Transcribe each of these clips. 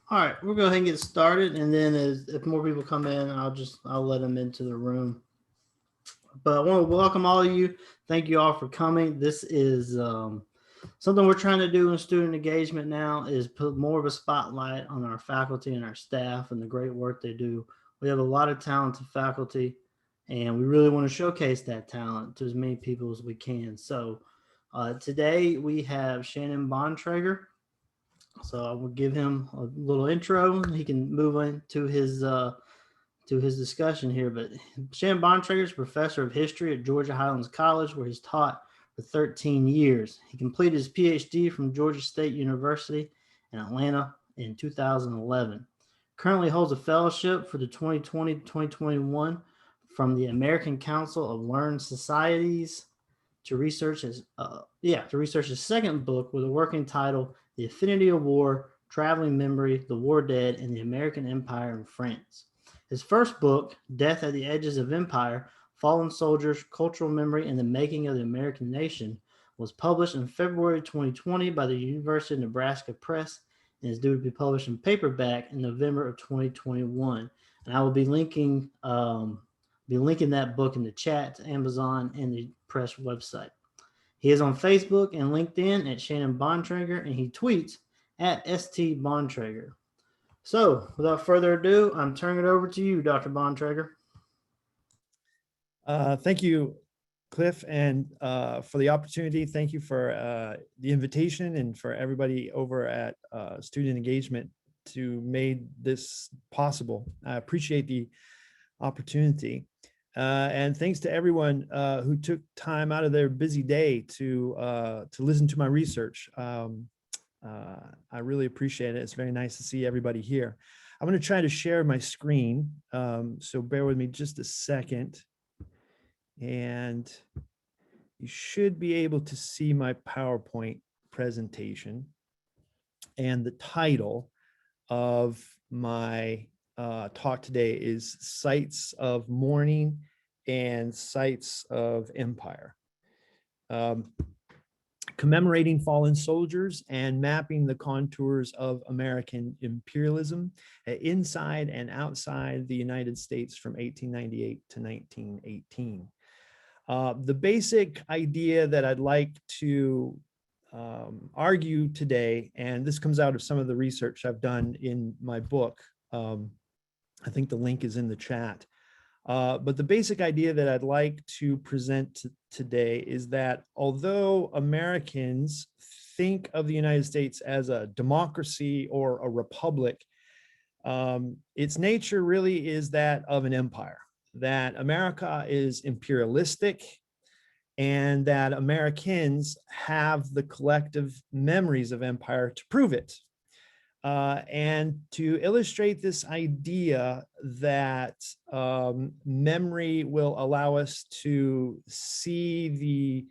All right, we'll go ahead and get started, and then if more people come in, I'll let them into the room. But I want to welcome all of you. Thank you all for coming. This is something we're trying to do in student engagement now is put more of a spotlight on our faculty and our staff and the great work they do. We have a lot of talented faculty, and we really want to showcase that talent to as many people as we can. So today we have Shannon Bontrager. So I will give him a little intro. He can move into his discussion here. But Shannon Bontrager is professor of history at Georgia Highlands College, where he's taught for 13 years. He completed his PhD from Georgia State University in Atlanta in 2011. Currently holds a fellowship for the 2020-2021 from the American Council of Learned Societies to research his second book with a working title, The Affinity of War, Traveling Memory, The War Dead, and the American Empire in France. His first book, Death at the Edges of Empire, Fallen Soldiers, Cultural Memory, and the Making of the American Nation, was published in February 2020 by the University of Nebraska Press and is due to be published in paperback in November of 2021. And I will be linking that book in the chat to Amazon and the press website. He is on Facebook and LinkedIn at Shannon Bontrager, and he tweets at ST Bontrager. So, without further ado, I'm turning it over to you, Dr. Bontrager. Thank you, Cliff, and for the opportunity. Thank you for the invitation and for everybody over at Student Engagement to made this possible. I appreciate the opportunity. And thanks to everyone who took time out of their busy day to listen to my research. I really appreciate it. It's very nice to see everybody here. I'm going to try to share my screen, so bear with me just a second. And you should be able to see my PowerPoint presentation. And the title of my talk today is Sites of Mourning and Sites of Empire. Commemorating fallen soldiers and mapping the contours of American imperialism inside and outside the United States from 1898 to 1918. The basic idea that I'd like to argue today, and this comes out of some of the research I've done in my book. I think the link is in the chat. But the basic idea that I'd like to present today is that although Americans think of the United States as a democracy or a republic, its nature really is that of an empire, that America is imperialistic, and that Americans have the collective memories of empire to prove it. And to illustrate this idea that memory will allow us to see the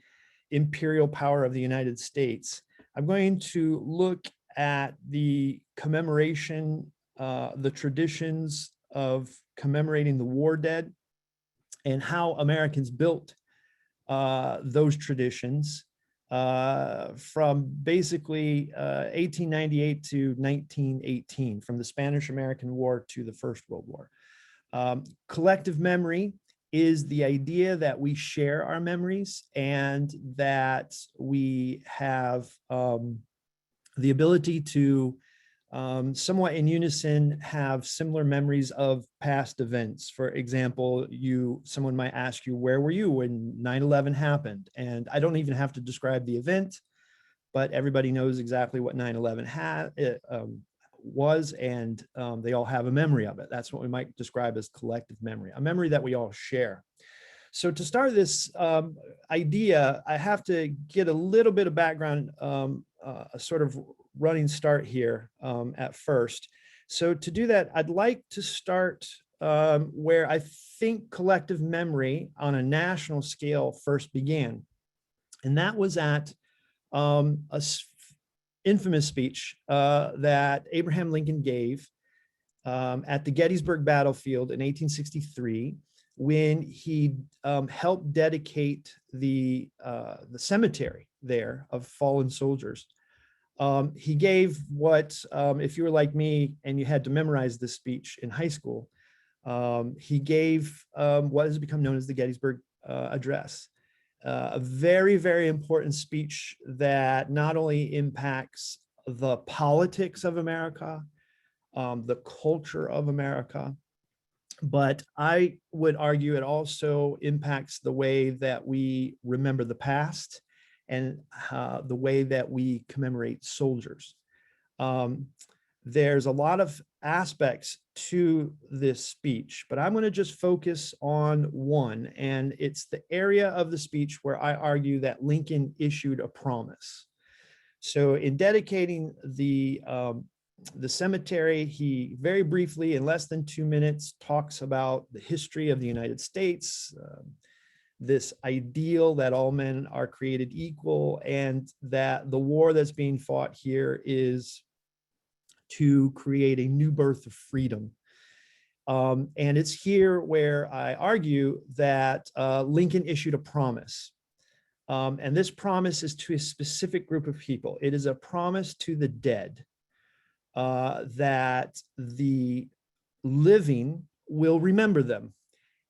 imperial power of the United States, I'm going to look at the commemoration, the traditions of commemorating the war dead, and how Americans built those traditions from basically 1898 to 1918, from the Spanish-American War to the First World War. Collective memory is the idea that we share our memories and that we have the ability to somewhat in unison have similar memories of past events. For example, someone might ask you, where were you when 9/11 happened? And I don't even have to describe the event, but everybody knows exactly what 9/11 was, and they all have a memory of it. That's what we might describe as collective memory, a memory that we all share. So to start this idea, I have to get a little bit of background, a sort of running start here at first. So to do that, I'd like to start where I think collective memory on a national scale first began. And that was at an infamous speech that Abraham Lincoln gave at the Gettysburg battlefield in 1863, when he helped dedicate the cemetery there of fallen soldiers. He gave what, if you were like me and you had to memorize this speech in high school, he gave what has become known as the Gettysburg Address. A very, very important speech that not only impacts the politics of America, the culture of America, but I would argue it also impacts the way that we remember the past and the way that we commemorate soldiers. There's a lot of aspects to this speech, but I'm going to just focus on one, and it's the area of the speech where I argue that Lincoln issued a promise. So in dedicating the cemetery, he very briefly, in less than 2 minutes, talks about the history of the United States, this ideal that all men are created equal, and that the war that's being fought here is to create a new birth of freedom. And it's here where I argue that Lincoln issued a promise. And this promise is to a specific group of people. It is a promise to the dead that the living will remember them,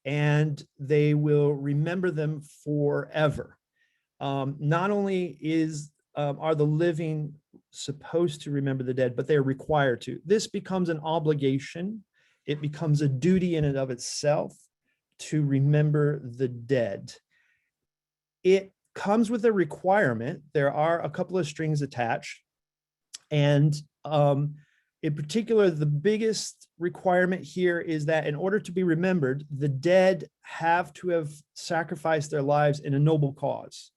and they will remember them forever. Not only are the living supposed to remember the dead, but they're required to. This becomes an obligation. It becomes a duty in and of itself to remember the dead. It comes with a requirement. There are a couple of strings attached. And in particular, the biggest requirement here is that in order to be remembered, the dead have to have sacrificed their lives in a noble cause.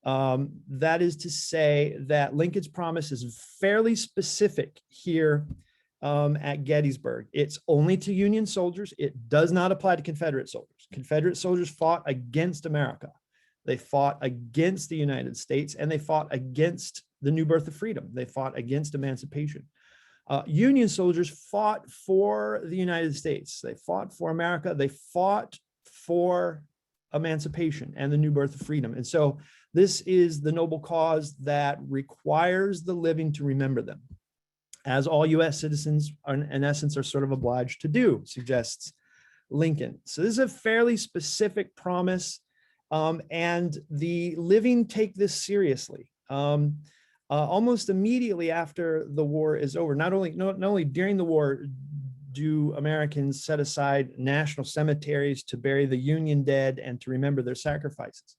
That is to say that Lincoln's promise is fairly specific here at Gettysburg. It's only to Union soldiers. It does not apply to Confederate soldiers. Confederate soldiers fought against America. They fought against the United States, and they fought against the new birth of freedom. They fought against emancipation. Union soldiers fought for the United States. They fought for America. They fought for emancipation and the new birth of freedom. And so this is the noble cause that requires the living to remember them, as all US citizens are, in essence, are sort of obliged to do, suggests Lincoln. So this is a fairly specific promise, and the living take this seriously. Almost immediately after the war is over, not only during the war do Americans set aside national cemeteries to bury the Union dead and to remember their sacrifices,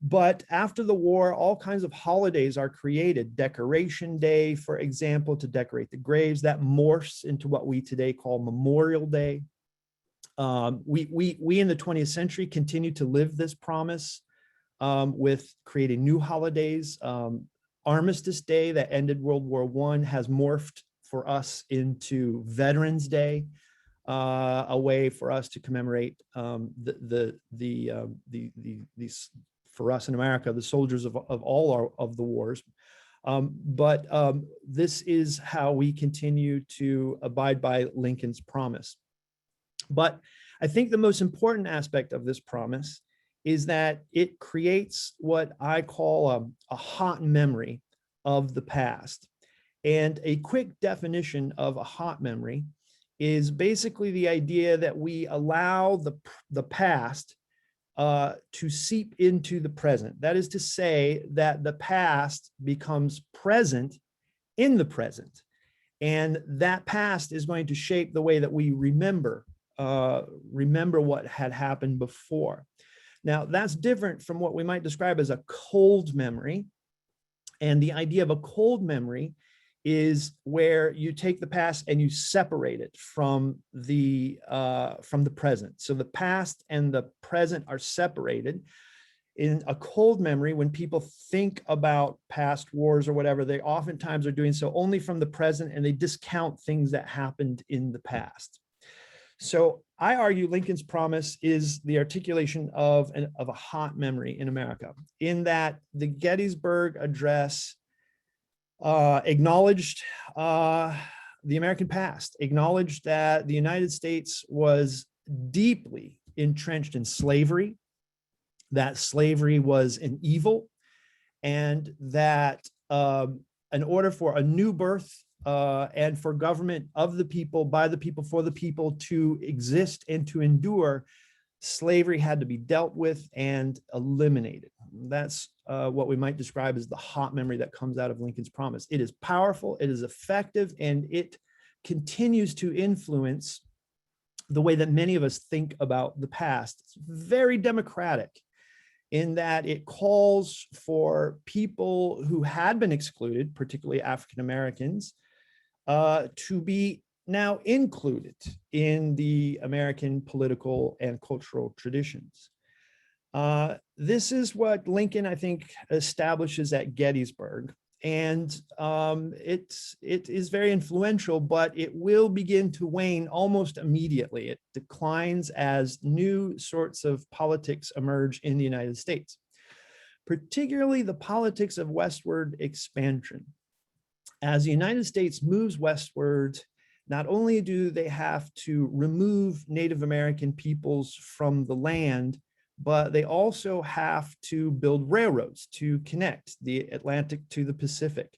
but after the war, all kinds of holidays are created. Decoration Day, for example, to decorate the graves. That morphs into what we today call Memorial Day. We in the 20th century continue to live this promise with creating new holidays. Armistice Day, that ended World War I, has morphed for us into Veterans Day, a way for us to commemorate these, for us in America, the soldiers of all of the wars. But this is how we continue to abide by Lincoln's promise. But I think the most important aspect of this promise is that it creates what I call a hot memory of the past. And a quick definition of a hot memory is basically the idea that we allow the past to seep into the present. That is to say that the past becomes present in the present. And that past is going to shape the way that we remember what had happened before. Now, that's different from what we might describe as a cold memory. And the idea of a cold memory is where you take the past and you separate it from the present. So the past and the present are separated. In a cold memory, when people think about past wars or whatever, they oftentimes are doing so only from the present, and they discount things that happened in the past. So I argue Lincoln's promise is the articulation of a hot memory in America, in that the Gettysburg Address acknowledged the American past, acknowledged that the United States was deeply entrenched in slavery, that slavery was an evil, and that in order for a new birth and for government of the people, by the people, for the people to exist and to endure, slavery had to be dealt with and eliminated. That's what we might describe as the hot memory that comes out of Lincoln's promise. It is powerful, it is effective, and it continues to influence the way that many of us think about the past. It's very democratic in that it calls for people who had been excluded, particularly African Americans, to be now included in the American political and cultural traditions. This is what Lincoln, I think, establishes at Gettysburg. And it is very influential, but it will begin to wane almost immediately. It declines as new sorts of politics emerge in the United States, particularly the politics of westward expansion. As the United States moves westward, not only do they have to remove Native American peoples from the land, but they also have to build railroads to connect the Atlantic to the Pacific.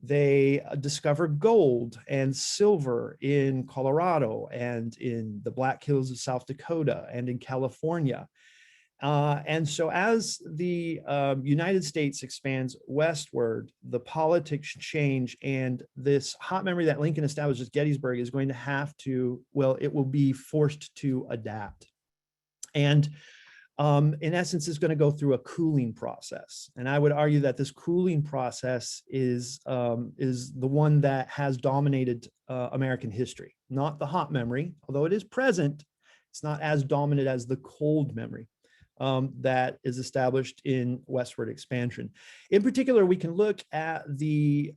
They discover gold and silver in Colorado and in the Black Hills of South Dakota and in California. And so as the United States expands westward, the politics change, and this hot memory that Lincoln established at Gettysburg is going to have to, well, it will be forced to adapt. And in essence, is going to go through a cooling process. And I would argue that this cooling process is the one that has dominated American history, not the hot memory, although it is present. It's not as dominant as the cold memory that is established in westward expansion. In particular, we can look at the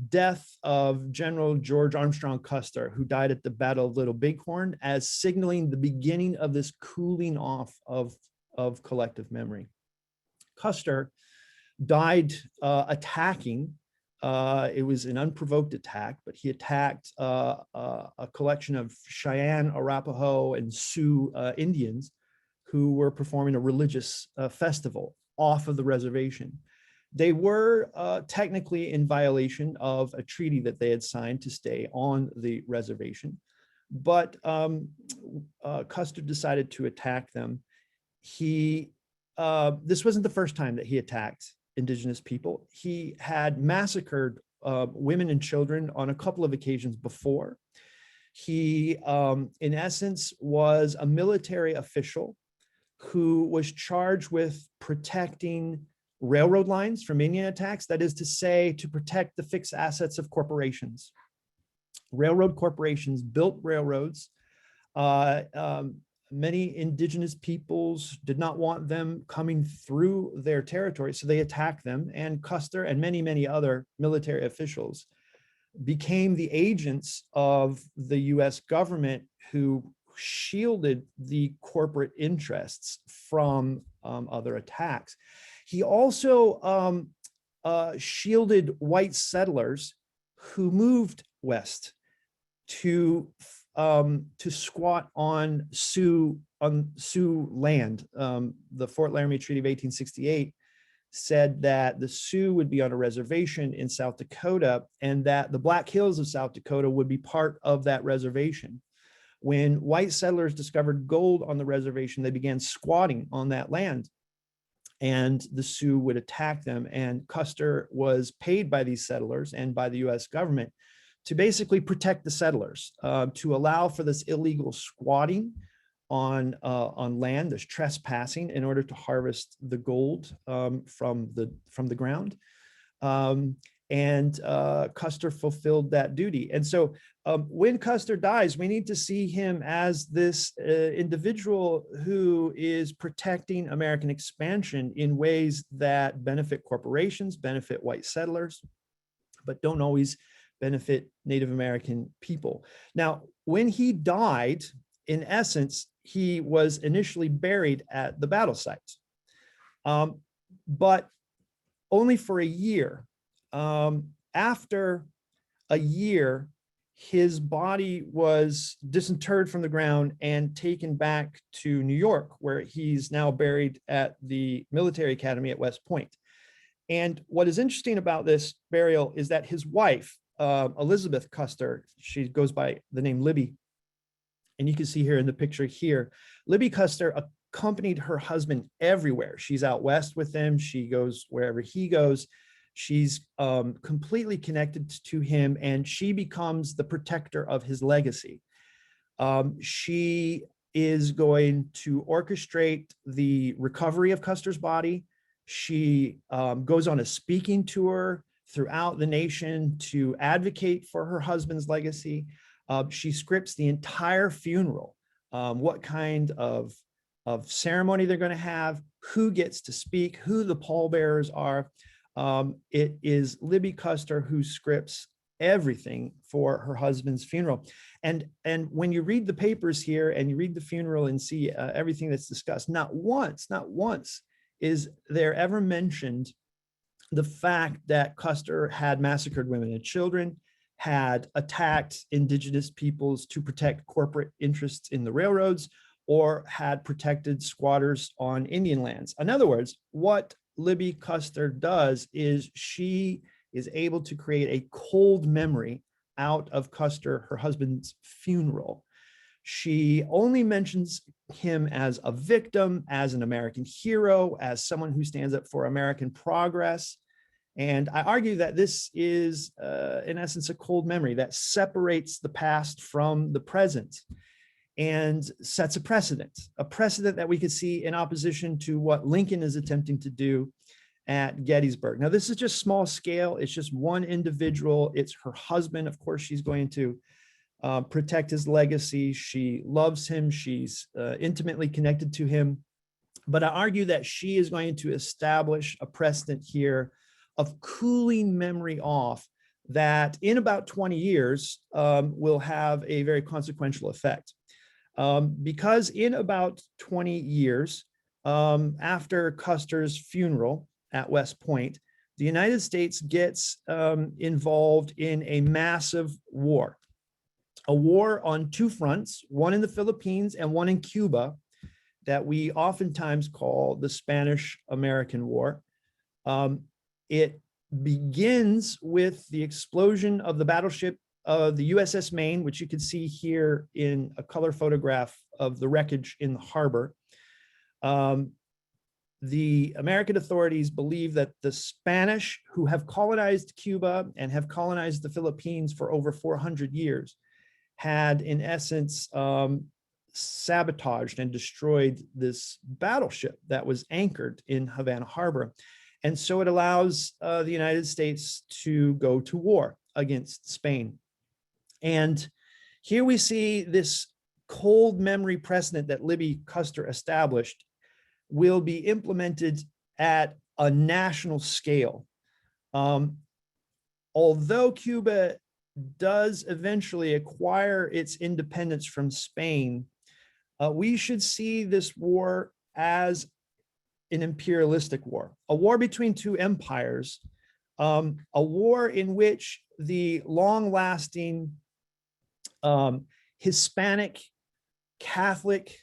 death of General George Armstrong Custer, who died at the Battle of Little Bighorn, as signaling the beginning of this cooling off of collective memory. Custer died attacking. It was an unprovoked attack, but he attacked a collection of Cheyenne, Arapaho, and Sioux Indians who were performing a religious festival off of the reservation. They were technically in violation of a treaty that they had signed to stay on the reservation, but Custer decided to attack them. This wasn't the first time that he attacked indigenous people. He had massacred women and children on a couple of occasions before. He, in essence, was a military official who was charged with protecting railroad lines from Indian attacks, that is to say, to protect the fixed assets of corporations. Railroad corporations built railroads. Many indigenous peoples did not want them coming through their territory, so they attacked them, and Custer and many, many other military officials became the agents of the US government who shielded the corporate interests from other attacks. He also shielded white settlers who moved west to squat on Sioux land. The Fort Laramie Treaty of 1868 said that the Sioux would be on a reservation in South Dakota, and that the Black Hills of South Dakota would be part of that reservation. When white settlers discovered gold on the reservation, they began squatting on that land, and the Sioux would attack them. And Custer was paid by these settlers and by the US government to basically protect the settlers, to allow for this illegal squatting on land, this trespassing, in order to harvest the gold from the ground. And Custer fulfilled that duty. And so when Custer dies, we need to see him as this individual who is protecting American expansion in ways that benefit corporations, benefit white settlers, but don't always benefit Native American people. Now, when he died, in essence, he was initially buried at the battle site, but only for a year. After a year, his body was disinterred from the ground and taken back to New York, where he's now buried at the military academy at West Point. And what is interesting about this burial is that his wife, Elizabeth Custer, she goes by the name Libby, and you can see here in the picture here, Libby Custer accompanied her husband everywhere. She's out west with him. She goes wherever he goes. She's completely connected to him, and she becomes the protector of his legacy. She is going to orchestrate the recovery of Custer's body. She goes on a speaking tour throughout the nation to advocate for her husband's legacy. She scripts the entire funeral, what kind of ceremony they're going to have, who gets to speak, who the pallbearers are. It is Libby Custer who scripts everything for her husband's funeral. And when you read the papers here and you read the funeral and see everything that's discussed, not once is there ever mentioned the fact that Custer had massacred women and children, had attacked indigenous peoples to protect corporate interests in the railroads, or had protected squatters on Indian lands. In other words, what Libby Custer does is she is able to create a cold memory out of Custer, her husband's funeral. She only mentions him as a victim, as an American hero, as someone who stands up for American progress. And I argue that this is, in essence, a cold memory that separates the past from the present and sets a precedent that we could see in opposition to what Lincoln is attempting to do at Gettysburg. Now, this is just small scale. It's just one individual. It's her husband. Of course, she's going to protect his legacy. She loves him. She's intimately connected to him. But I argue that she is going to establish a precedent here of cooling memory off that in about 20 years will have a very consequential effect. Because in about 20 years after Custer's funeral at West Point, the United States gets involved in a massive war, a war on two fronts, one in the Philippines and one in Cuba, that we oftentimes call the Spanish-American War. It begins with the explosion of the battleship of the USS Maine, which you can see here in a color photograph of the wreckage in the harbor. The American authorities believe that the Spanish, who have colonized Cuba and have colonized the Philippines for over 400 years, had in essence sabotaged and destroyed this battleship that was anchored in Havana Harbor. And so it allows the United States to go to war against Spain. And here we see this cold memory precedent that Libby Custer established will be implemented at a national scale. Although Cuba does eventually acquire its independence from Spain, we should see this war as an imperialistic war, a war between two empires, a war in which the long-lasting Hispanic Catholic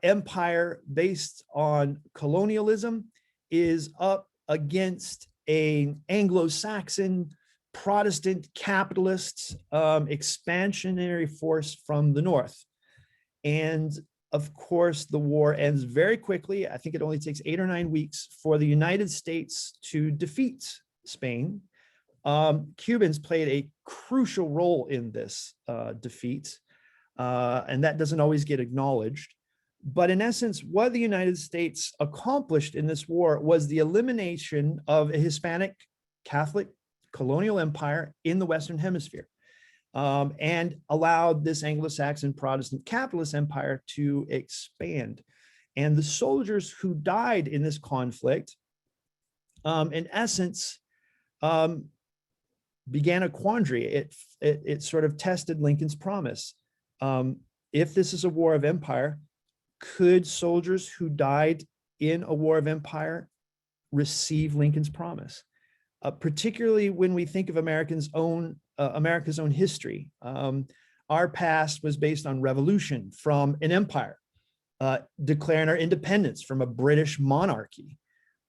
empire based on colonialism is up against an Anglo-Saxon Protestant capitalist expansionary force from the north. And of course, the war ends very quickly. I think it only takes 8 or 9 weeks for the United States to defeat Spain. Cubans played a crucial role in this defeat, and that doesn't always get acknowledged. But in essence, what the United States accomplished in this war was the elimination of a Hispanic Catholic colonial empire in the Western Hemisphere, and allowed this Anglo-Saxon Protestant capitalist empire to expand. And the soldiers who died in this conflict, in essence, began a quandary. It sort of tested Lincoln's promise. If this is a war of empire, could soldiers who died in a war of empire receive Lincoln's promise? Particularly when we think of America's own history. Our past was based on revolution from an empire, declaring our independence from a British monarchy.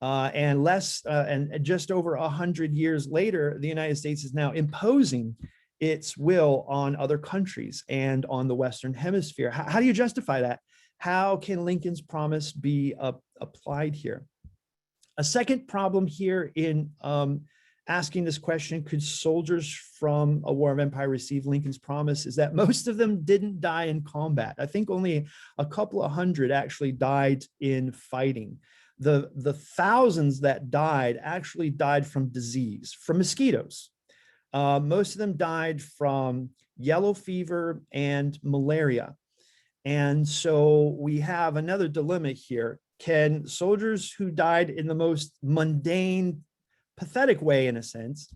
And just over 100 years later, the United States is now imposing its will on other countries and on the Western Hemisphere. How do you justify that? How can Lincoln's promise be applied here? A second problem here in asking this question, could soldiers from a war of empire receive Lincoln's promise, is that most of them didn't die in combat. I think only a couple of hundred actually died in fighting. The thousands that died actually died from disease, from mosquitoes. Most of them died from yellow fever and malaria. And so we have another dilemma here. Can soldiers who died in the most mundane, pathetic way, in a sense,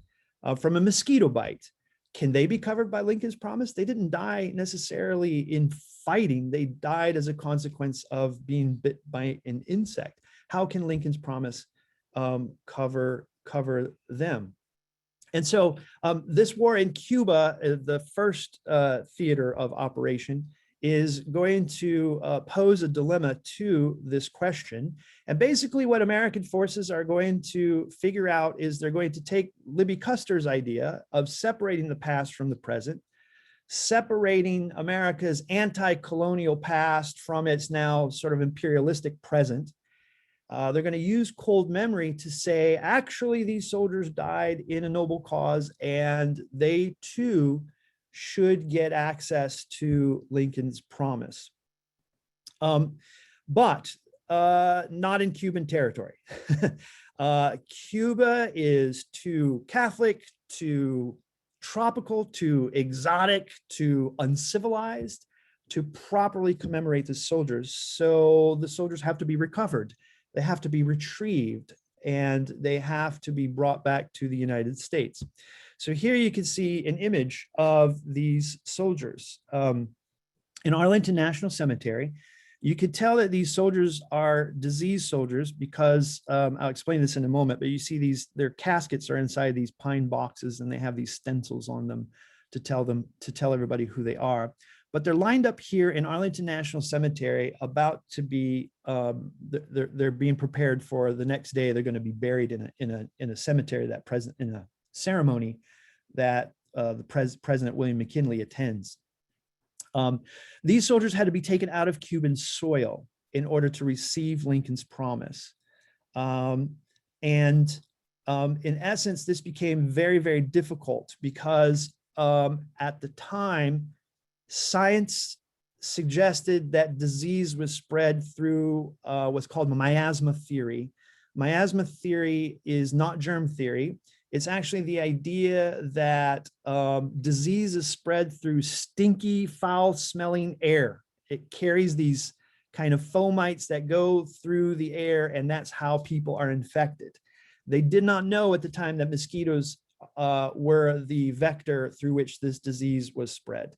from a mosquito bite, can they be covered by Lincoln's promise? They didn't die necessarily in fighting. They died as a consequence of being bit by an insect. How can Lincoln's promise cover them? And so this war in Cuba, the first theater of operation, is going to pose a dilemma to this question. And basically what American forces are going to figure out is they're going to take Libby Custer's idea of separating the past from the present, separating America's anti-colonial past from its now sort of imperialistic present. They're going to use cold memory to say, actually, these soldiers died in a noble cause, and they too should get access to Lincoln's promise. But not in Cuban territory. Cuba is too Catholic, too tropical, too exotic, too uncivilized to properly commemorate the soldiers. So the soldiers have to be recovered. They have to be retrieved, and they have to be brought back to the United States. So here you can see an image of these soldiers. In Arlington National Cemetery, you can tell that these soldiers are disease soldiers because, I'll explain this in a moment, but you see their caskets are inside these pine boxes, and they have these stencils on them to tell everybody who they are. But they're lined up here in Arlington National Cemetery, about to be, they're being prepared for the next day. They're going to be buried in a cemetery in a ceremony that the President William McKinley attends. These soldiers had to be taken out of Cuban soil in order to receive Lincoln's promise. In essence, this became very, very difficult because at the time, science suggested that disease was spread through what's called miasma theory. Miasma theory is not germ theory. It's actually the idea that disease is spread through stinky, foul-smelling air. It carries these kind of fomites that go through the air, and that's how people are infected. They did not know at the time that mosquitoes were the vector through which this disease was spread.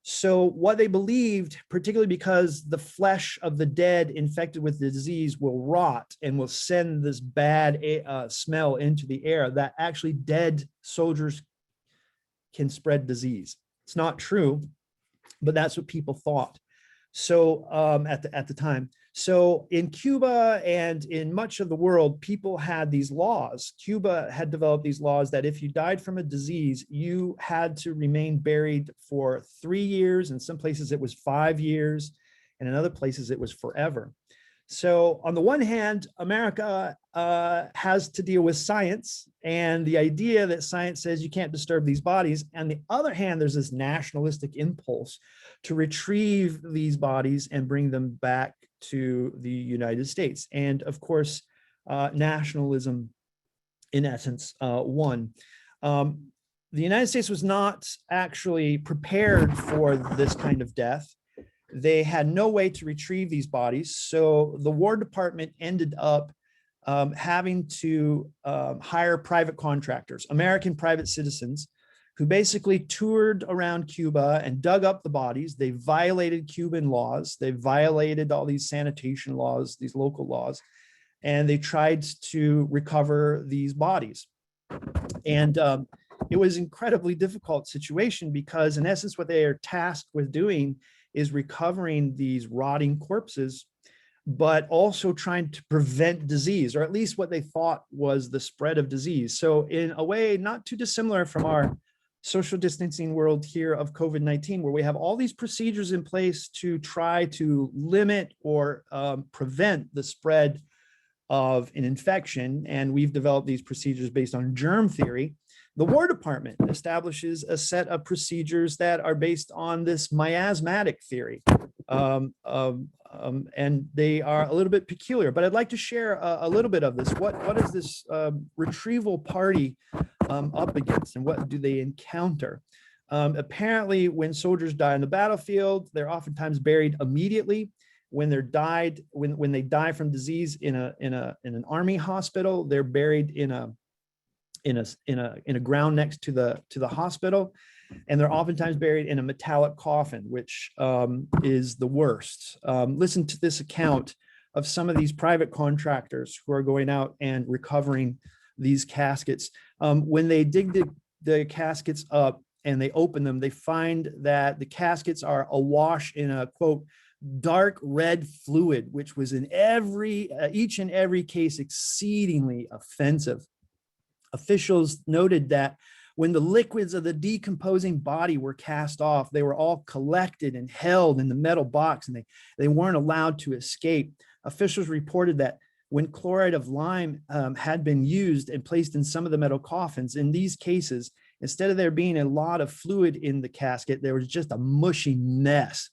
So what they believed, particularly because the flesh of the dead infected with the disease will rot and will send this bad smell into the air, that actually dead soldiers can spread disease. It's not true, but that's what people thought. So at the time. So in Cuba and in much of the world, people had these laws. Cuba had developed these laws that if you died from a disease, you had to remain buried for 3 years. In some places it was 5 years, and in other places it was forever. So on the one hand, America has to deal with science and the idea that science says you can't disturb these bodies. On the other hand, there's this nationalistic impulse to retrieve these bodies and bring them back to the United States. And of course, nationalism, in essence, won. The United States was not actually prepared for this kind of death. They had no way to retrieve these bodies. So the War Department ended up having to hire private contractors, American private citizens, who basically toured around Cuba and dug up the bodies. They violated Cuban laws. They violated all these sanitation laws, these local laws, and they tried to recover these bodies. And it was an incredibly difficult situation because in essence, what they are tasked with doing is recovering these rotting corpses but also trying to prevent disease, or at least what they thought was the spread of disease. So in a way, not too dissimilar from our social distancing world here of COVID-19, where we have all these procedures in place to try to limit or prevent the spread of an infection. And we've developed these procedures based on germ theory. The War Department establishes a set of procedures that are based on this miasmatic theory. And they are a little bit peculiar, but I'd like to share a little bit of this. What is this retrieval party up against, and what do they encounter? Apparently, when soldiers die on the battlefield, they're oftentimes buried immediately. When they die from disease in an army hospital, they're buried in a ground next to the hospital, and they're oftentimes buried in a metallic coffin, which is the worst. Listen to this account of some of these private contractors who are going out and recovering these caskets. When they dig the caskets up and they open them, they find that the caskets are awash in a, quote, dark red fluid, which was in each and every case exceedingly offensive. Officials noted that when the liquids of the decomposing body were cast off, they were all collected and held in the metal box, and they weren't allowed to escape. Officials reported that when chloride of lime had been used and placed in some of the metal coffins, in these cases, instead of there being a lot of fluid in the casket, there was just a mushy mess.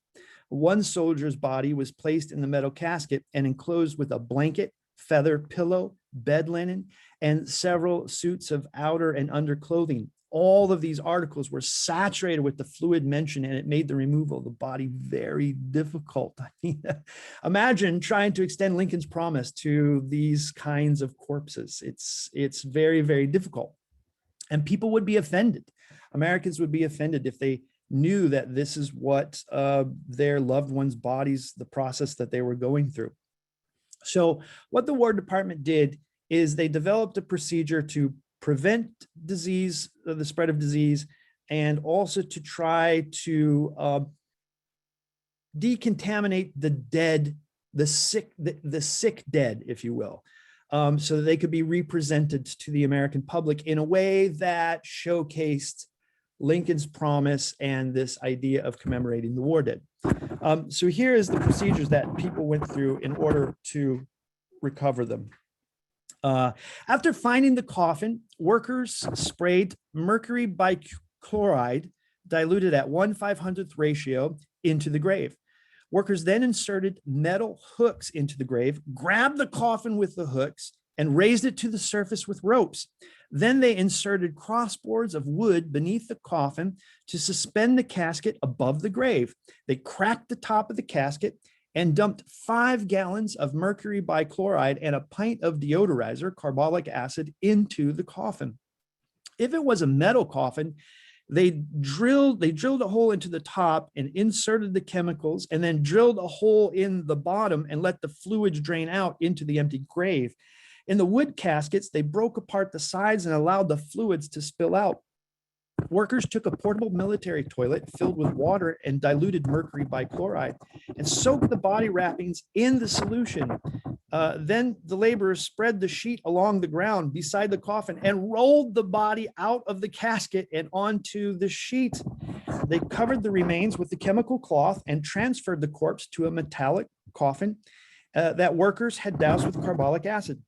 One soldier's body was placed in the metal casket and enclosed with a blanket, feather pillow, bed linen, and several suits of outer and underclothing. All of these articles were saturated with the fluid mentioned, and it made the removal of the body very difficult. I mean, imagine trying to extend Lincoln's promise to these kinds of corpses. It's very, very difficult. And people would be offended. Americans would be offended if they knew that this is what their loved ones' bodies, the process that they were going through. So what the War Department did is they developed a procedure to prevent disease, the spread of disease, and also to try to decontaminate the dead, the sick dead, if you will, so that they could be represented to the American public in a way that showcased Lincoln's promise and this idea of commemorating the war dead. So here is the procedures that people went through in order to recover them. After finding the coffin, workers sprayed mercury bichloride diluted at 1/500th ratio into the grave. Workers then inserted metal hooks into the grave, grabbed the coffin with the hooks, and raised it to the surface with ropes. Then they inserted crossboards of wood beneath the coffin to suspend the casket above the grave. They cracked the top of the casket and dumped 5 gallons of mercury bichloride and a pint of deodorizer, carbolic acid, into the coffin. If it was a metal coffin, they drilled a hole into the top and inserted the chemicals, and then drilled a hole in the bottom and let the fluids drain out into the empty grave. In the wood caskets, they broke apart the sides and allowed the fluids to spill out. Workers took a portable military toilet filled with water and diluted mercury bichloride and soaked the body wrappings in the solution. Then the laborers spread the sheet along the ground beside the coffin and rolled the body out of the casket and onto the sheet. They covered the remains with the chemical cloth and transferred the corpse to a metallic coffin that workers had doused with carbolic acid.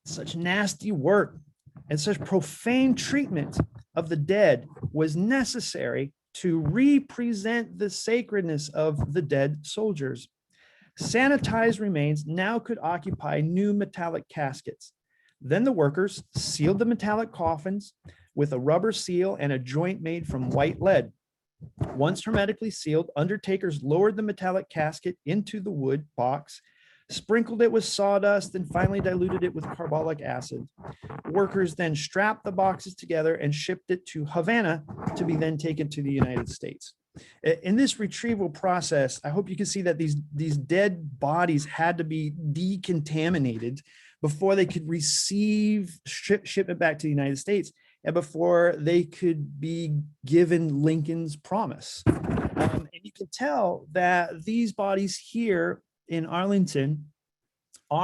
Such nasty work and such profane treatment of the dead was necessary to represent the sacredness of the dead soldiers. Sanitized remains now could occupy new metallic caskets. Then the workers sealed the metallic coffins with a rubber seal and a joint made from white lead. Once hermetically sealed, undertakers lowered the metallic casket into the wood box, sprinkled it with sawdust, and finally diluted it with carbolic acid. Workers then strapped the boxes together and shipped it to Havana to be then taken to the United States. In this retrieval process, I hope you can see that these dead bodies had to be decontaminated before they could receive shipment back to the United States and before they could be given Lincoln's promise. And you can tell that these bodies here in Arlington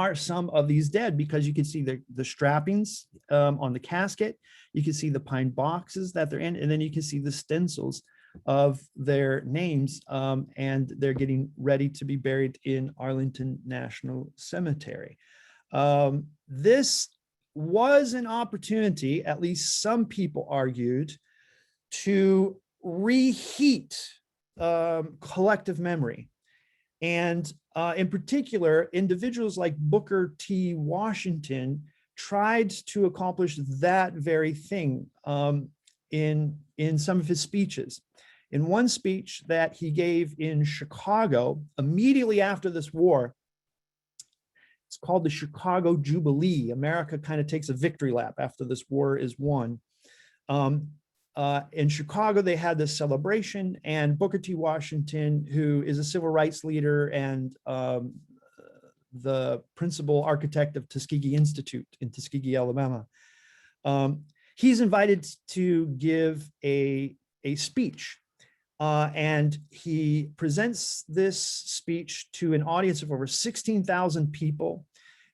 are some of these dead, because you can see the strappings on the casket. You can see the pine boxes that they're in, and then you can see the stencils of their names, and they're getting ready to be buried in Arlington National Cemetery. This was an opportunity, at least some people argued, to reheat collective memory. And in particular, individuals like Booker T. Washington tried to accomplish that very thing in some of his speeches. In one speech that he gave in Chicago immediately after this war, it's called the Chicago Jubilee. America kind of takes a victory lap after this war is won. In Chicago, they had this celebration, and Booker T. Washington, who is a civil rights leader and the principal architect of Tuskegee Institute in Tuskegee, Alabama, he's invited to give a speech. And he presents this speech to an audience of over 16,000 people,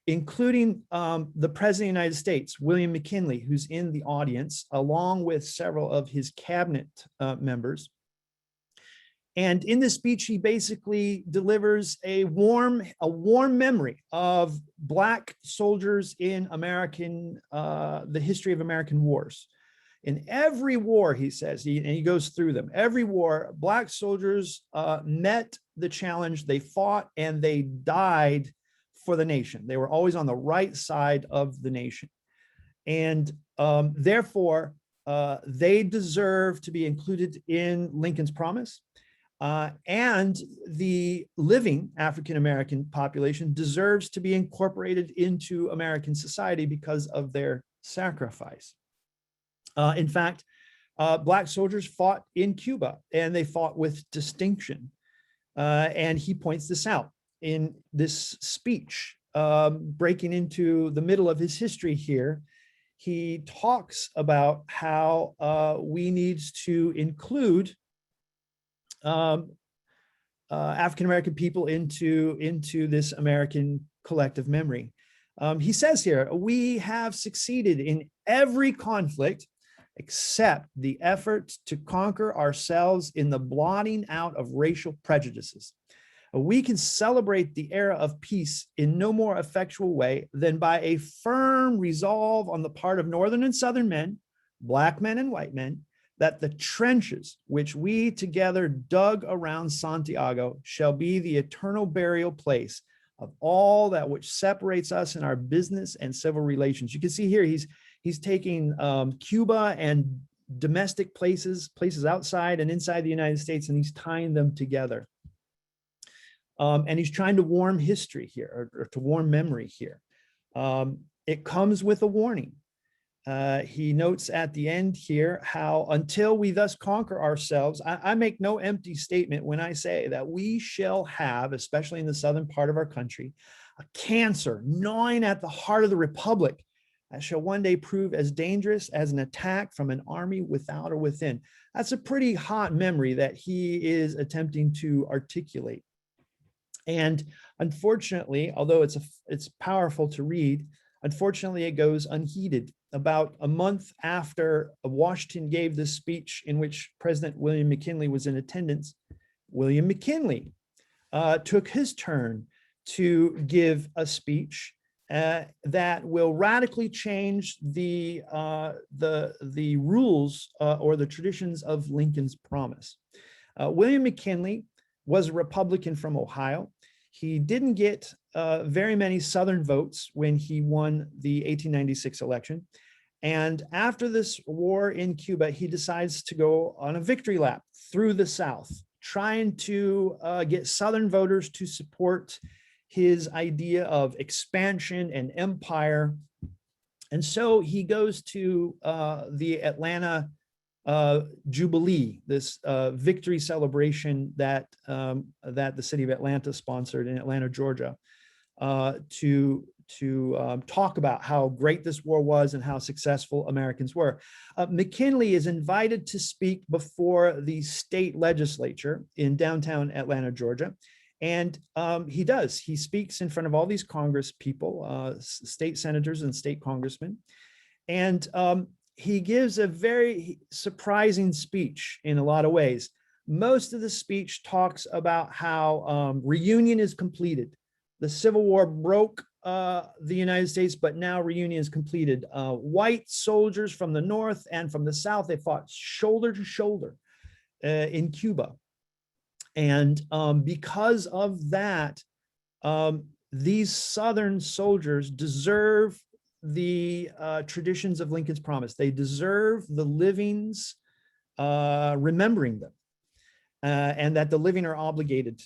including the President of the United States, William McKinley, who's in the audience, along with several of his cabinet members. And in this speech, he basically delivers a warm memory of Black soldiers in the history of American wars. In every war, he says, and he goes through them, every war, Black soldiers met the challenge, they fought, and they died for the nation. They were always on the right side of the nation. And therefore, they deserve to be included in Lincoln's Promise. And the living African-American population deserves to be incorporated into American society because of their sacrifice. In fact, Black soldiers fought in Cuba, and they fought with distinction. And he points this out in this speech, breaking into the middle of his history here. He talks about how we need to include African-American people into this American collective memory. He says here, we have succeeded in every conflict except the effort to conquer ourselves in the blotting out of racial prejudices. We can celebrate the era of peace in no more effectual way than by a firm resolve on the part of Northern and Southern men, Black men and white men, that the trenches which we together dug around Santiago shall be the eternal burial place of all that which separates us in our business and civil relations. You can see here he's taking Cuba and domestic places outside and inside the United States, and he's tying them together. And he's trying to warm history here, or to warm memory here. It comes with a warning. He notes at the end here how until we thus conquer ourselves, I make no empty statement when I say that we shall have, especially in the southern part of our country, a cancer gnawing at the heart of the republic that shall one day prove as dangerous as an attack from an army without or within. That's a pretty hot memory that he is attempting to articulate. And unfortunately, although it's powerful to read, unfortunately, it goes unheeded. About a month after Washington gave this speech in which President William McKinley was in attendance, William McKinley took his turn to give a speech that will radically change the rules or the traditions of Lincoln's Promise. William McKinley was a Republican from Ohio. He didn't get very many Southern votes when he won the 1896 election. And after this war in Cuba, he decides to go on a victory lap through the South, trying to get Southern voters to support his idea of expansion and empire. And so he goes to the Atlanta Jubilee, this victory celebration that the city of Atlanta sponsored in Atlanta, Georgia, to talk about how great this war was and how successful Americans were. McKinley is invited to speak before the state legislature in downtown Atlanta, Georgia, And he does. He speaks in front of all these Congress people, state senators and state congressmen. And he gives a very surprising speech in a lot of ways. Most of the speech talks about how reunion is completed. The Civil War broke the United States, but now reunion is completed. White soldiers from the North and from the South, they fought shoulder to shoulder in Cuba. And because of that, these Southern soldiers deserve the traditions of Lincoln's Promise. They deserve the living's remembering them, and that the living are obligated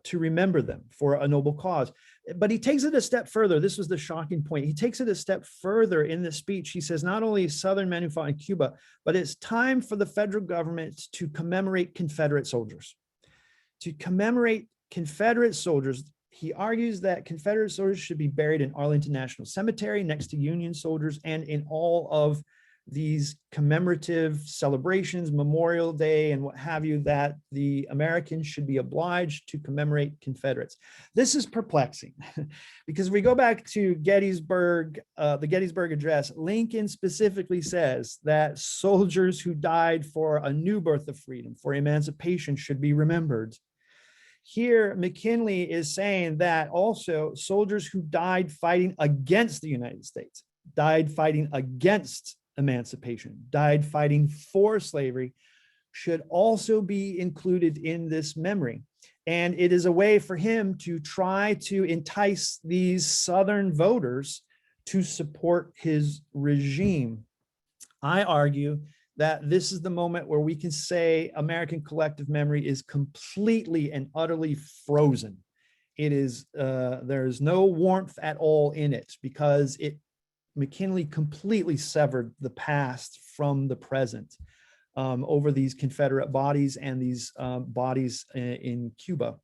to remember them for a noble cause. But he takes it a step further. This was the shocking point. He takes it a step further in the speech. He says, not only Southern men who fought in Cuba, but it's time for the federal government to commemorate Confederate soldiers. To commemorate Confederate soldiers, he argues that Confederate soldiers should be buried in Arlington National Cemetery next to Union soldiers, and in all of these commemorative celebrations, Memorial Day and what have you, that the Americans should be obliged to commemorate Confederates. This is perplexing because if we go back to Gettysburg, the Gettysburg Address, Lincoln specifically says that soldiers who died for a new birth of freedom, for emancipation, should be remembered. Here, McKinley is saying that also soldiers who died fighting against the United States, died fighting against emancipation, died fighting for slavery, should also be included in this memory. And it is a way for him to try to entice these Southern voters to support his regime. I argue that this is the moment where we can say American collective memory is completely and utterly frozen. It is, there's no warmth at all in it, because McKinley completely severed the past from the present over these Confederate bodies and these bodies in Cuba.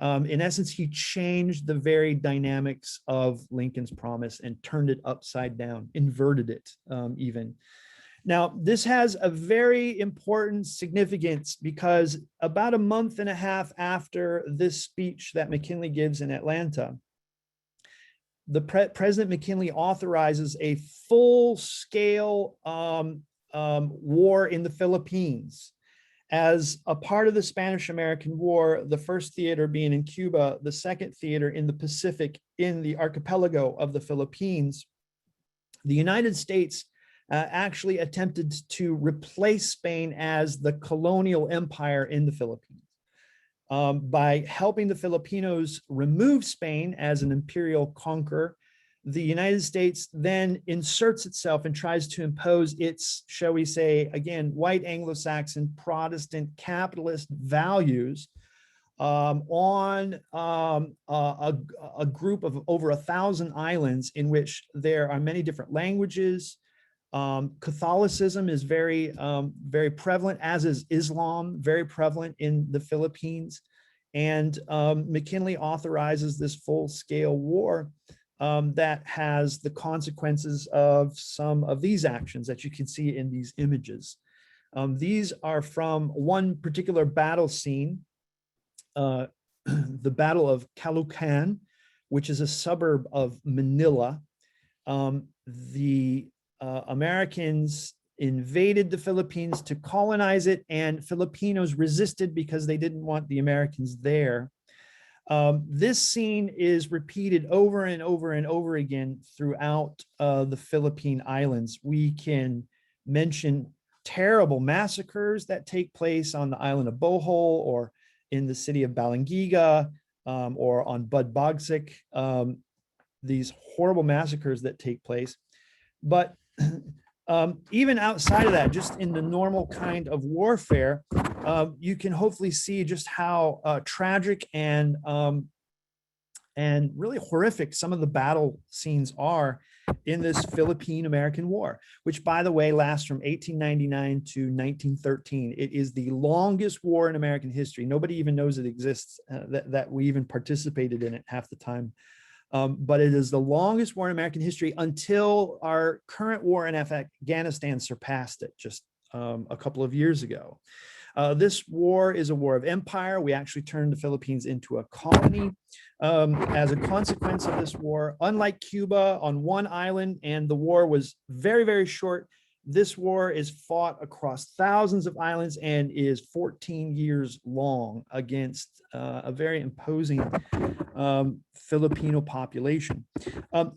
In essence, he changed the very dynamics of Lincoln's Promise and turned it upside down, inverted it even. Now, this has a very important significance because about a month and a half after this speech that McKinley gives in Atlanta, President McKinley authorizes a full-scale war in the Philippines. As a part of the Spanish-American War, the first theater being in Cuba, the second theater in the Pacific, in the archipelago of the Philippines, the United States actually attempted to replace Spain as the colonial empire in the Philippines. By helping the Filipinos remove Spain as an imperial conqueror, the United States then inserts itself and tries to impose its, shall we say, again, white Anglo-Saxon Protestant capitalist values on a group of over 1,000 islands in which there are many different languages. Catholicism is very prevalent, as is Islam, very prevalent in the Philippines. And McKinley authorizes this full-scale war that has the consequences of some of these actions that you can see in these images. These are from one particular battle scene, the Battle of Kalukhan, which is a suburb of Manila. Americans invaded the Philippines to colonize it, and Filipinos resisted because they didn't want the Americans there. This scene is repeated over and over and over again throughout the Philippine Islands. We can mention terrible massacres that take place on the island of Bohol, or in the city of Balangiga, or on Budbagsik, these horrible massacres that take place. But even outside of that, just in the normal kind of warfare, you can hopefully see just how tragic and really horrific some of the battle scenes are in this Philippine-American War, which, by the way, lasts from 1899 to 1913. It is the longest war in American history. Nobody even knows it exists, that we even participated in it half the time. But it is the longest war in American history until our current war in Afghanistan surpassed it just a couple of years ago. This war is a war of empire. We actually turned the Philippines into a colony as a consequence of this war. Unlike Cuba, on one island, and the war was very, very short. This war is fought across thousands of islands and is 14 years long against a very imposing Filipino population.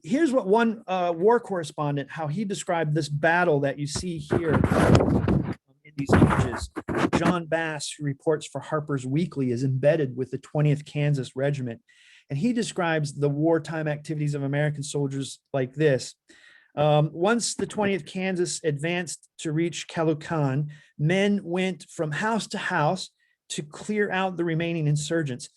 Here's what one war correspondent, how he described this battle that you see here in these images. John Bass, who reports for Harper's Weekly, is embedded with the 20th Kansas Regiment. And he describes the wartime activities of American soldiers like this. Once the 20th Kansas advanced to reach Kalukhan, men went from house to house to clear out the remaining insurgents.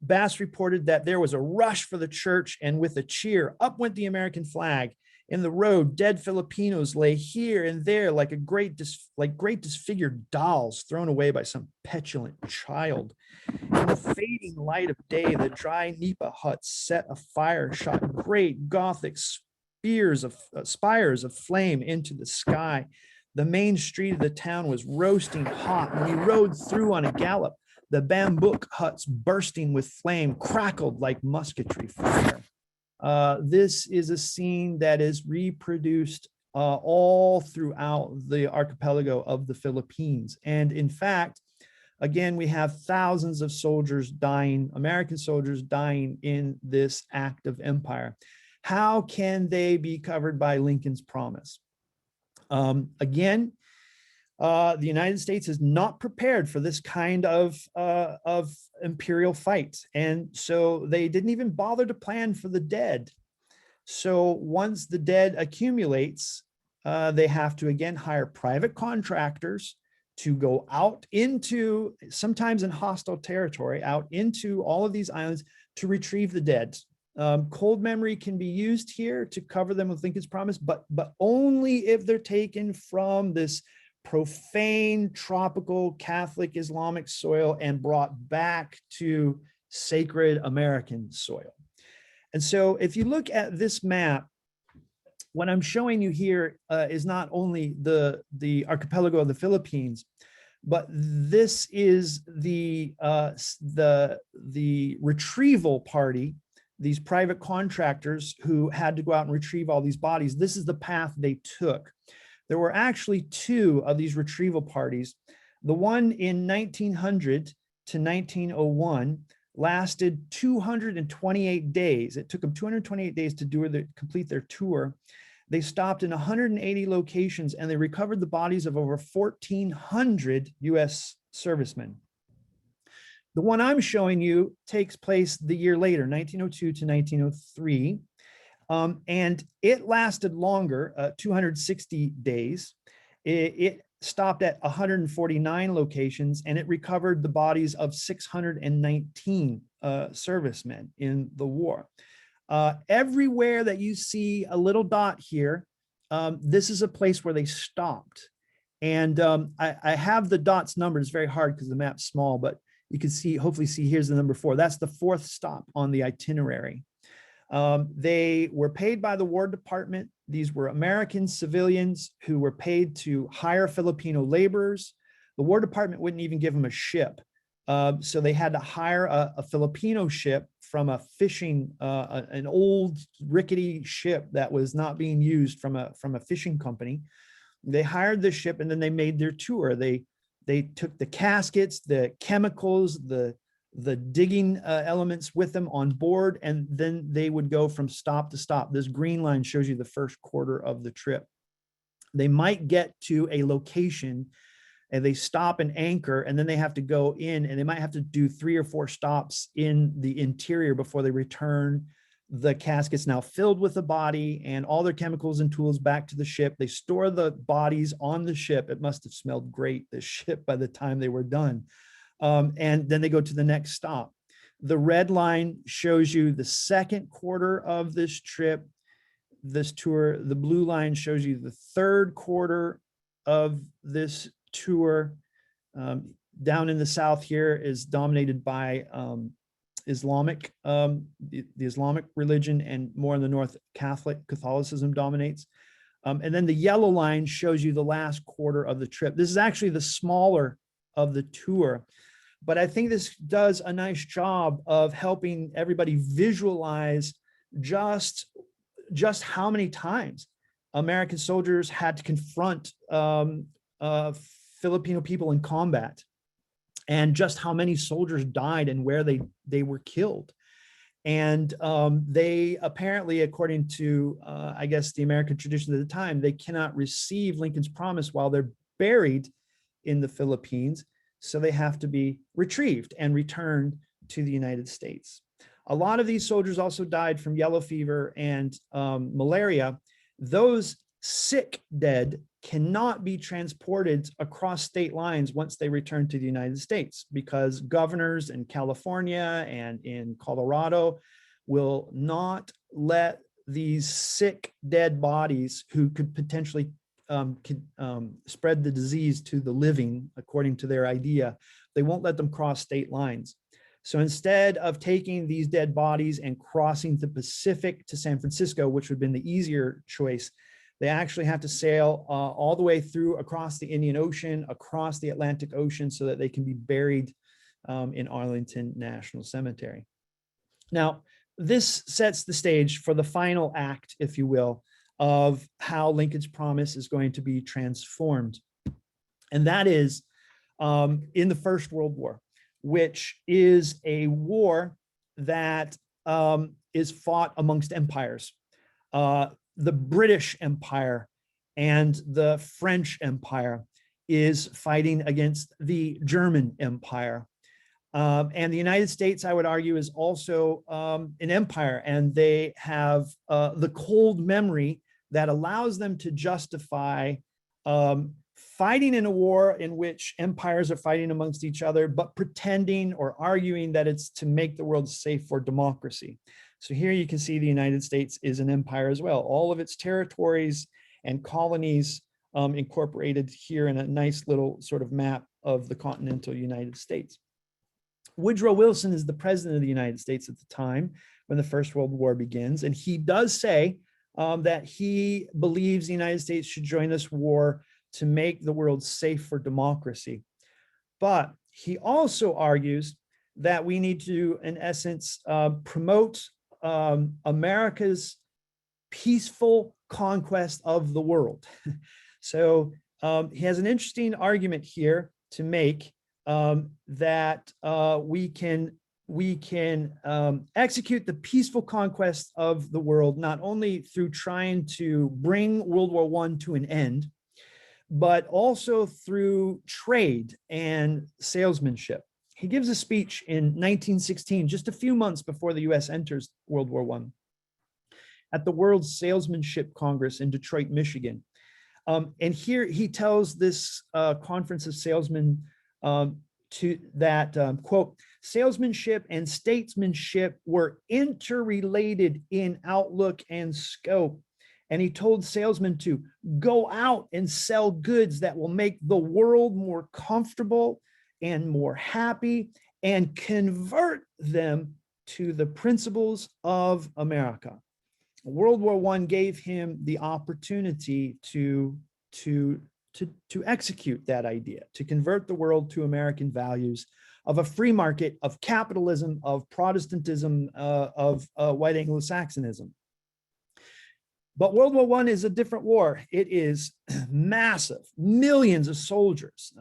Bass reported that there was a rush for the church, and with a cheer, up went the American flag. In the road, dead Filipinos lay here and there like great disfigured dolls thrown away by some petulant child. In the fading light of day, the dry nipa huts set afire, shot great Gothic spires of flame into the sky. The main street of the town was roasting hot, and we rode through on a gallop. The bamboo huts bursting with flame crackled like musketry fire. This is a scene that is reproduced all throughout the archipelago of the Philippines. And in fact, again, we have thousands of soldiers dying, American soldiers dying in this act of empire. How can they be covered by Lincoln's promise? Again, the United States is not prepared for this kind of imperial fight. And so they didn't even bother to plan for the dead. So once the dead accumulates, they have to again hire private contractors to go out into, sometimes in hostile territory, out into all of these islands to retrieve the dead. Cold memory can be used here to cover them with Lincoln's promise, but only if they're taken from this profane, tropical, Catholic, Islamic soil and brought back to sacred American soil. And so if you look at this map, what I'm showing you here is not only the archipelago of the Philippines, but this is the Retrieval Party, these private contractors who had to go out and retrieve all these bodies. This is the path they took. There were actually two of these retrieval parties. The one in 1900 to 1901 lasted 228 days. It took them 228 days to complete their tour. They stopped in 180 locations, and they recovered the bodies of over 1,400 US servicemen. The one I'm showing you takes place the year later, 1902 to 1903. And it lasted longer, 260 days. It stopped at 149 locations, and it recovered the bodies of 619 servicemen in the war. Everywhere that you see a little dot here, this is a place where they stopped. And I have the dots numbered. It's very hard because the map's small, but you can see, hopefully see, here's the number 4. That's the 4th stop on the itinerary. They were paid by the War Department. These were American civilians who were paid to hire Filipino laborers. The War Department wouldn't even give them a ship. So they had to hire a Filipino ship from a fishing, an old rickety ship that was not being used from a fishing company. They hired the ship, and then they made their tour. They took the caskets, the chemicals, the digging elements with them on board, and then they would go from stop to stop. This green line shows you the first quarter of the trip. They might get to a location and they stop and anchor, and then they have to go in, and they might have to do 3 or 4 stops in the interior before they return the caskets now filled with the body and all their chemicals and tools back to the ship. They store the bodies on the ship. It must have smelled great, the ship, by the time they were done. And then they go to the next stop. The red line shows you the second quarter of this trip, this tour. The blue line shows you the third quarter of this tour. Down in the south here is dominated by Islamic, the Islamic religion, and more in the north, Catholicism dominates. And then the yellow line shows you the last quarter of the trip. This is actually the smaller of the tour. But I think this does a nice job of helping everybody visualize just how many times American soldiers had to confront Filipino people in combat, and just how many soldiers died and where they were killed. And they apparently, according to, I guess, the American tradition at the time, they cannot receive Lincoln's promise while they're buried in the Philippines. So they have to be retrieved and returned to the United States. A lot of these soldiers also died from yellow fever and malaria. Those sick dead cannot be transported across state lines once they return to the United States, because governors in California and in Colorado will not let these sick dead bodies who could potentially spread the disease to the living, according to their idea. They won't let them cross state lines. So instead of taking these dead bodies and crossing the Pacific to San Francisco, which would have been the easier choice, they actually have to sail all the way through across the Indian Ocean, across the Atlantic Ocean, so that they can be buried in Arlington National Cemetery. Now, this sets the stage for the final act, if you will, of how Lincoln's promise is going to be transformed. And that is in the First World War, which is a war that is fought amongst empires. The British Empire and the French Empire is fighting against the German Empire. And the United States, I would argue, is also an empire, and they have the cold memory that allows them to justify fighting in a war in which empires are fighting amongst each other, but pretending or arguing that it's to make the world safe for democracy. So here you can see the United States is an empire as well. All of its territories and colonies incorporated here in a nice little sort of map of the continental United States. Woodrow Wilson is the president of the United States at the time when the First World War begins. And he does say that he believes the United States should join this war to make the world safe for democracy. But he also argues that we need to, in essence, promote America's peaceful conquest of the world. So he has an interesting argument here to make that we can execute the peaceful conquest of the world, not only through trying to bring World War I to an end, but also through trade and salesmanship. He gives a speech in 1916, just a few months before the US enters World War I, at the World Salesmanship Congress in Detroit, Michigan. And here he tells this conference of salesmen quote, salesmanship and statesmanship were interrelated in outlook and scope. And he told salesmen to go out and sell goods that will make the world more comfortable and more happy, and convert them to the principles of America. World War I gave him the opportunity to execute that idea, to convert the world to American values of a free market, of capitalism, of Protestantism, of white Anglo-Saxonism. But World War I is a different war. It is massive, millions of soldiers,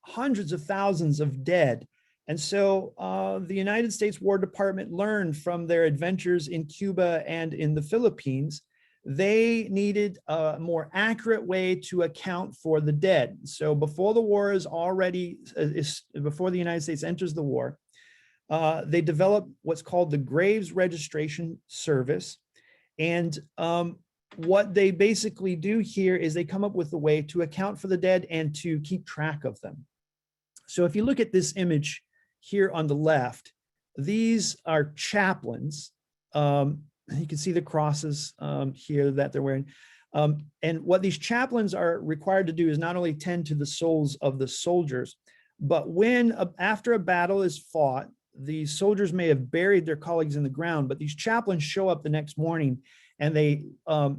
hundreds of thousands of dead. And so the United States War Department learned from their adventures in Cuba and in the Philippines, they needed a more accurate way to account for the dead. So before the war before the United States enters the war, they developed what's called the Graves Registration Service. And what they basically do here is they come up with a way to account for the dead and to keep track of them. So if you look at this image here on the left, these are chaplains. You can see the crosses here that they're wearing. And what these chaplains are required to do is not only tend to the souls of the soldiers, but after a battle is fought, the soldiers may have buried their colleagues in the ground, but these chaplains show up the next morning, and they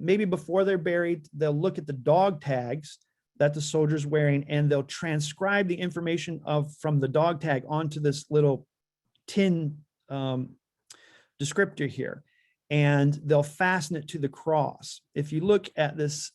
maybe before they're buried, they'll look at the dog tags that the soldier's wearing, and they'll transcribe the information from the dog tag onto this little tin descriptor here, and they'll fasten it to the cross. If you look at this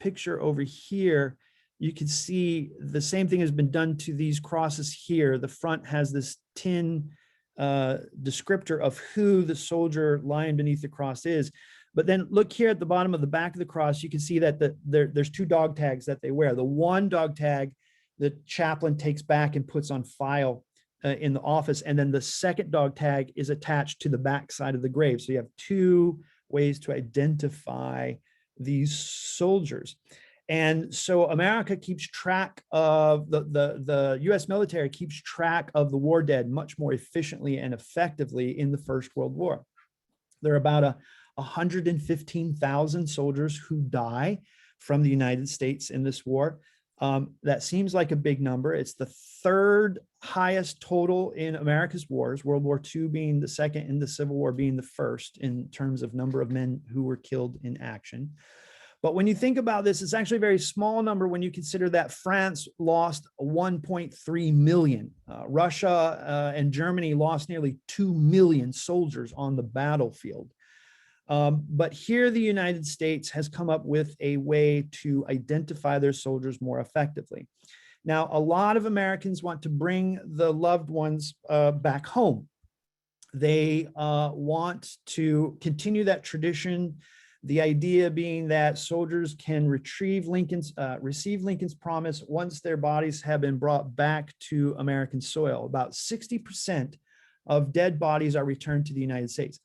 picture over here, you can see the same thing has been done to these crosses here. The front has this tin descriptor of who the soldier lying beneath the cross is. But then look here at the bottom of the back of the cross, you can see that there's two dog tags that they wear. The one dog tag the chaplain takes back and puts on file in the office, and then the second dog tag is attached to the back side of the grave. So you have two ways to identify these soldiers. And so America keeps track of, the US military keeps track of the war dead much more efficiently and effectively in the First World War. There are about 115,000 soldiers who die from the United States in this war. That seems like a big number. It's the third highest total in America's wars, World War II being the second and the Civil War being the first in terms of number of men who were killed in action. But when you think about this, it's actually a very small number when you consider that France lost 1.3 million. Russia and Germany lost nearly 2 million soldiers on the battlefield. But here the United States has come up with a way to identify their soldiers more effectively. Now, a lot of Americans want to bring the loved ones back home. They want to continue that tradition. The idea being that soldiers can receive Lincoln's promise once their bodies have been brought back to American soil. About 60% of dead bodies are returned to the United States.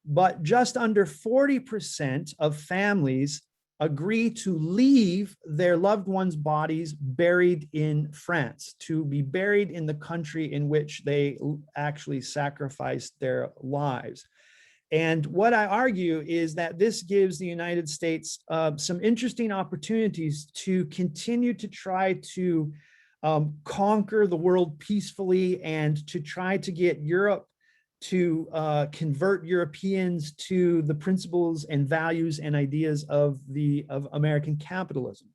But just under 40% of families agree to leave their loved ones' bodies buried in France, to be buried in the country in which they actually sacrificed their lives. And what I argue is that this gives the United States some interesting opportunities to continue to try to conquer the world peacefully, and to try to get Europe to convert Europeans to the principles and values and ideas of American capitalism.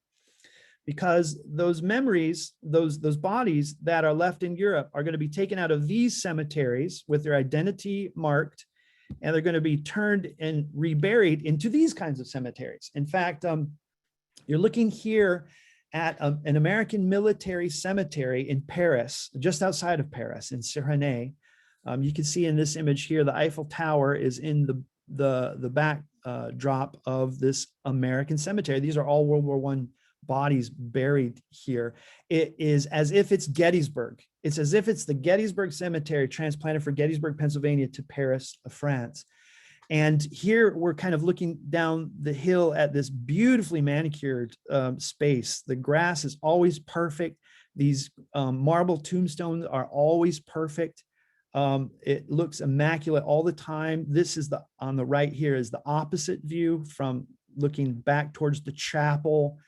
Because those memories, those bodies that are left in Europe are going to be taken out of these cemeteries with their identity marked, and they're going to be turned and reburied into these kinds of cemeteries. In fact, you're looking here at an American military cemetery in Paris, just outside of Paris, in Cérenay. You can see in this image here, the Eiffel Tower is in the backdrop of this American cemetery. These are all World War I bodies buried here. It is as if it's Gettysburg. It's as if it's the Gettysburg Cemetery transplanted from Gettysburg, Pennsylvania to Paris, France. And here we're kind of looking down the hill at this beautifully manicured space. The grass is always perfect. These marble tombstones are always perfect. It looks immaculate all the time. This is on the right here is the opposite view from looking back towards the chapel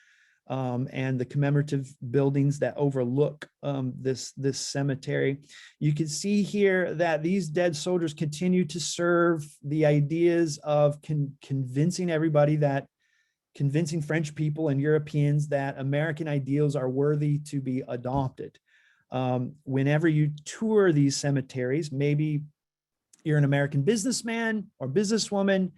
and the commemorative buildings that overlook this cemetery. You can see here that these dead soldiers continue to serve the ideas of convincing French people and Europeans that American ideals are worthy to be adopted. Whenever you tour these cemeteries, maybe you're an American businessman or businesswoman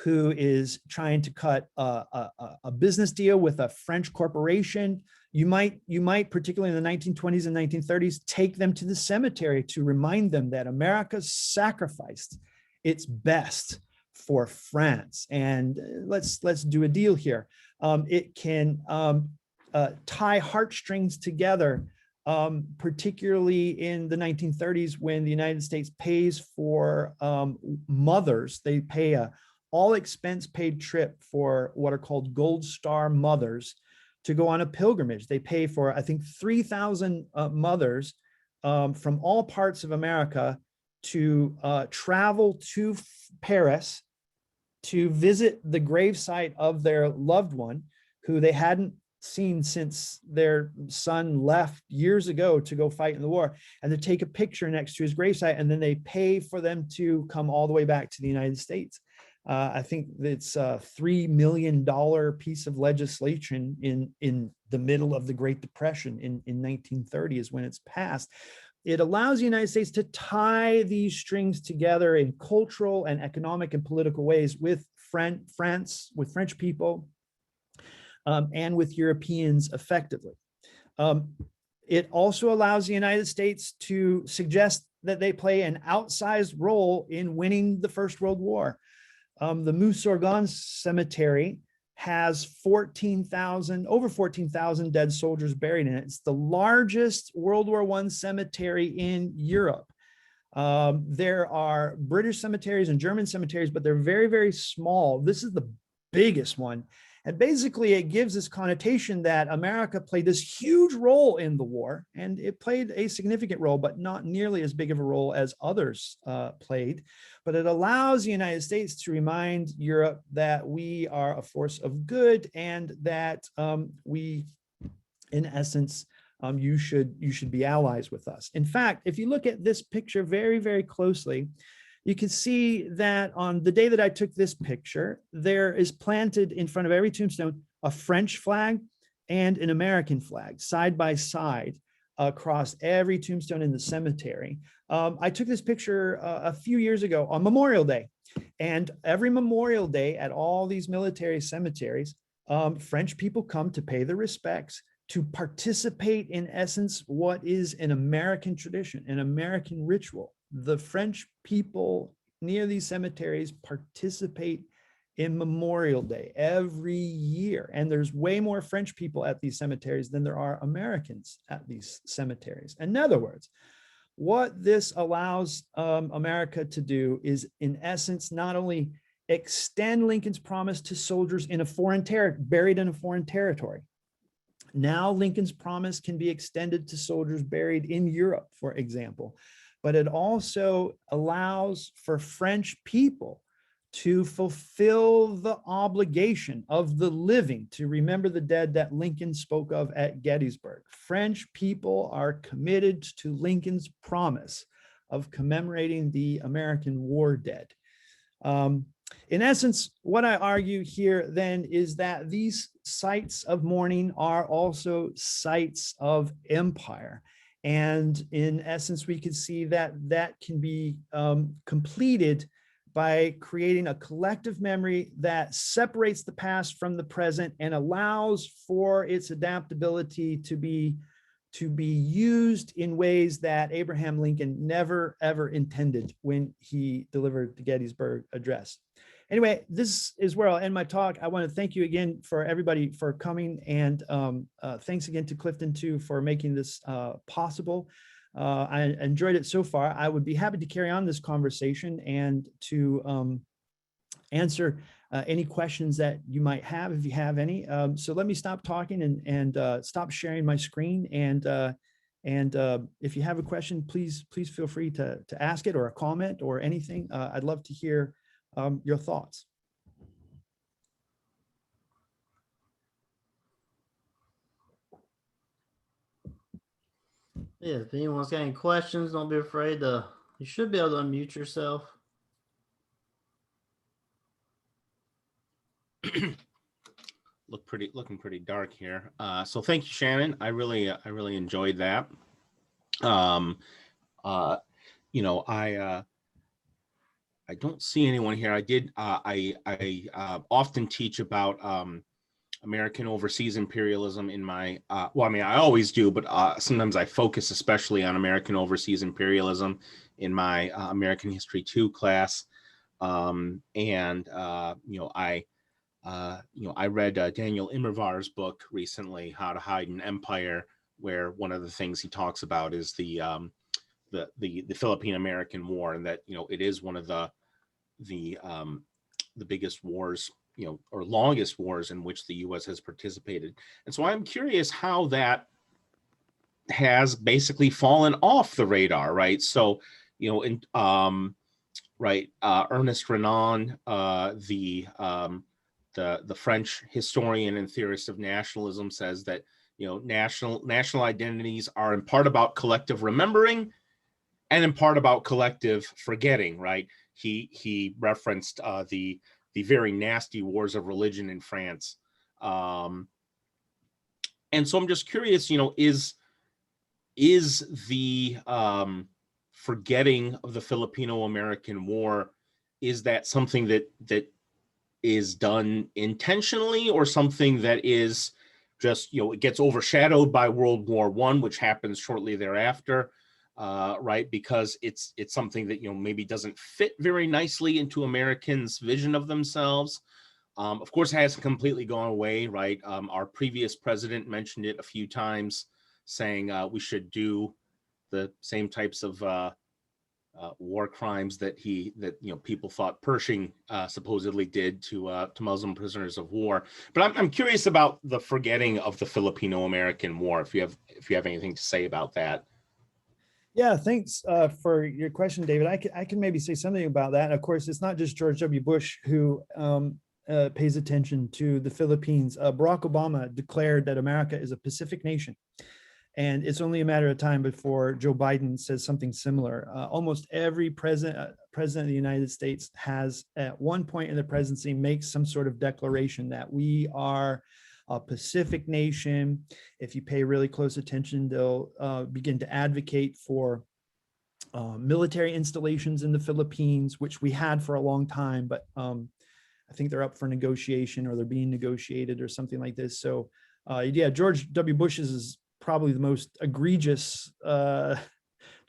who is trying to cut a business deal with a French corporation, you might, particularly in the 1920s and 1930s, take them to the cemetery to remind them that America sacrificed its best for France. And let's do a deal here. It can tie heartstrings together, particularly in the 1930s when the United States pays for mothers. They pay a all expense paid trip for what are called Gold Star mothers to go on a pilgrimage. They pay for, I think, 3,000 mothers from all parts of America to travel to Paris to visit the gravesite of their loved one who they hadn't seen since their son left years ago to go fight in the war, and to take a picture next to his gravesite, and then they pay for them to come all the way back to the United States. I think it's a $3 million piece of legislation in the middle of the Great Depression in 1930 is when it's passed. It allows the United States to tie these strings together in cultural and economic and political ways with France, with French people, and with Europeans effectively. It also allows the United States to suggest that they play an outsized role in winning the First World War. The Moussorgon Cemetery has over 14,000 dead soldiers buried in it. It's the largest World War I cemetery in Europe. There are British cemeteries and German cemeteries, but they're very, very small. This is the biggest one. And basically it gives this connotation that America played this huge role in the war, and it played a significant role, but not nearly as big of a role as others played. But it allows the United States to remind Europe that we are a force of good, and that we, in essence, you should be allies with us. In fact, if you look at this picture very, very closely, you can see that on the day that I took this picture, there is planted in front of every tombstone a French flag and an American flag side by side across every tombstone in the cemetery. I took this picture a few years ago on Memorial Day, and every Memorial Day at all these military cemeteries, French people come to pay their respects, to participate in essence what is an American tradition, an American ritual. The French people near these cemeteries participate in Memorial Day every year. And there's way more French people at these cemeteries than there are Americans at these cemeteries. In other words, what this allows America to do is, in essence, not only extend Lincoln's promise to soldiers in a foreign territory, buried in a foreign territory. Now Lincoln's promise can be extended to soldiers buried in Europe, for example. But it also allows for French people to fulfill the obligation of the living to remember the dead that Lincoln spoke of at Gettysburg. French people are committed to Lincoln's promise of commemorating the American war dead. In essence, what I argue here then is that these sites of mourning are also sites of empire. And in essence, we could see that that can be completed by creating a collective memory that separates the past from the present and allows for its adaptability to be used in ways that Abraham Lincoln never, ever intended when he delivered the Gettysburg Address. Anyway, this is where I'll end my talk. I want to thank you again for everybody for coming, and thanks again to Clifton too for making this possible. I enjoyed it so far. I would be happy to carry on this conversation and to answer any questions that you might have, if you have any. So let me stop talking and stop sharing my screen. And if you have a question, please feel free to ask it, or a comment or anything. I'd love to hear your thoughts. Yeah, if anyone's got any questions, don't be afraid to, you should be able to unmute yourself. Looking pretty dark here. So thank you, Shannon. I really enjoyed that. You know, I don't see anyone here. I often teach about American overseas imperialism in my, well, I mean, I always do, but sometimes I focus especially on American overseas imperialism in my American History 2 class. You know, I read Daniel Immerwahr's book recently, How to Hide an Empire, where one of the things he talks about is the Philippine-American War, and that, you know, it is one of the biggest wars, you know, or longest wars in which the U.S. has participated. And so I'm curious how that has basically fallen off the radar, right? So, you know, in Ernest Renan, the French historian and theorist of nationalism, says that, you know, national identities are in part about collective remembering and in part about collective forgetting, right? He referenced the very nasty wars of religion in France. And so I'm just curious, is the forgetting of the Filipino-American War, is that something that is done intentionally, or something that is just, it gets overshadowed by World War I, which happens shortly thereafter, right? Because it's something that, maybe doesn't fit very nicely into Americans' vision of themselves. Of course, it hasn't completely gone away, right? Our previous president mentioned it a few times, saying we should do the same types of war crimes that people thought Pershing supposedly did to Muslim prisoners of war. But I'm curious about the forgetting of the Filipino-American War. If you have anything to say about that. Yeah, thanks for your question, David. I can maybe say something about that. Of course, it's not just George W. Bush who pays attention to the Philippines. Barack Obama declared that America is a Pacific nation. And it's only a matter of time before Joe Biden says something similar. Almost every president of the United States has, at one point in the presidency, makes some sort of declaration that we are a Pacific nation. If you pay really close attention, they'll begin to advocate for military installations in the Philippines, which we had for a long time, but I think they're up for negotiation, or they're being negotiated or something like this. So yeah, George W. Bush's is probably the most egregious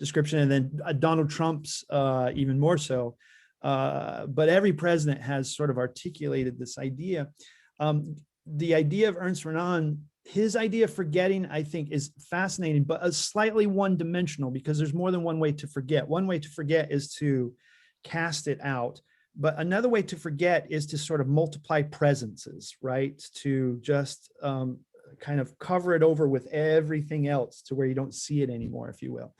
description, and then Donald Trump's even more so. But every president has sort of articulated this idea. The idea of Ernst Renan, his idea of forgetting, I think, is fascinating, but a slightly one-dimensional, because there's more than one way to forget. One way to forget is to cast it out. But another way to forget is to sort of multiply presences, right? To just kind of cover it over with everything else to where you don't see it anymore, if you will.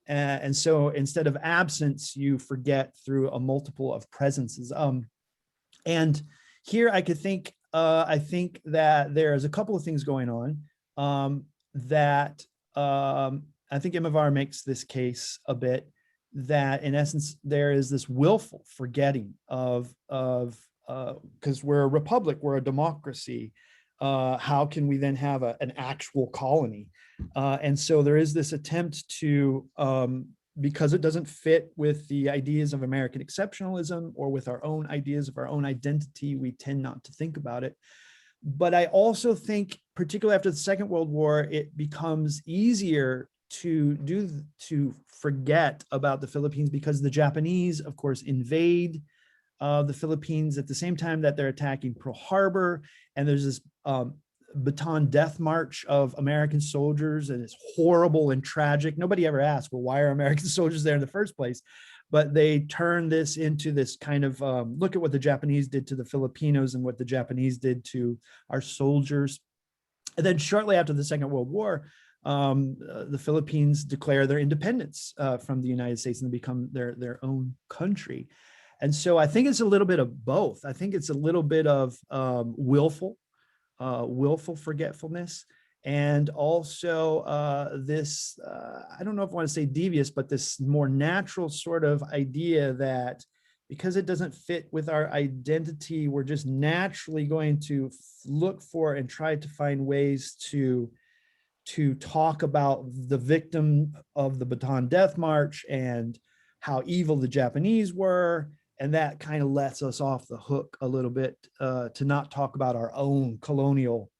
And so instead of absence, you forget through a multiple of presences. And here I think that there's a couple of things going on that I think Immerwahr makes this case a bit, that in essence, there is this willful forgetting of because we're a republic, we're a democracy. How can we then have an actual colony? And so there is this attempt to, because it doesn't fit with the ideas of American exceptionalism or with our own ideas of our own identity, we tend not to think about it. But I also think, particularly after the Second World War, it becomes easier to forget about the Philippines, because the Japanese, of course, invade the Philippines at the same time that they're attacking Pearl Harbor. And there's this Bataan death march of American soldiers, and it's horrible and tragic. Nobody ever asked, well, why are American soldiers there in the first place? But they turn this into this kind of, look at what the Japanese did to the Filipinos and what the Japanese did to our soldiers. And then shortly after the Second World War, the Philippines declare their independence from the United States, and they become their own country. And so I think it's a little bit of both. I think it's a little bit of willful forgetfulness, and also this, I don't know if I want to say devious, but this more natural sort of idea that because it doesn't fit with our identity, we're just naturally going to look for and try to find ways to talk about the victim of the Bataan Death March and how evil the Japanese were. And that kind of lets us off the hook a little bit to not talk about our own colonial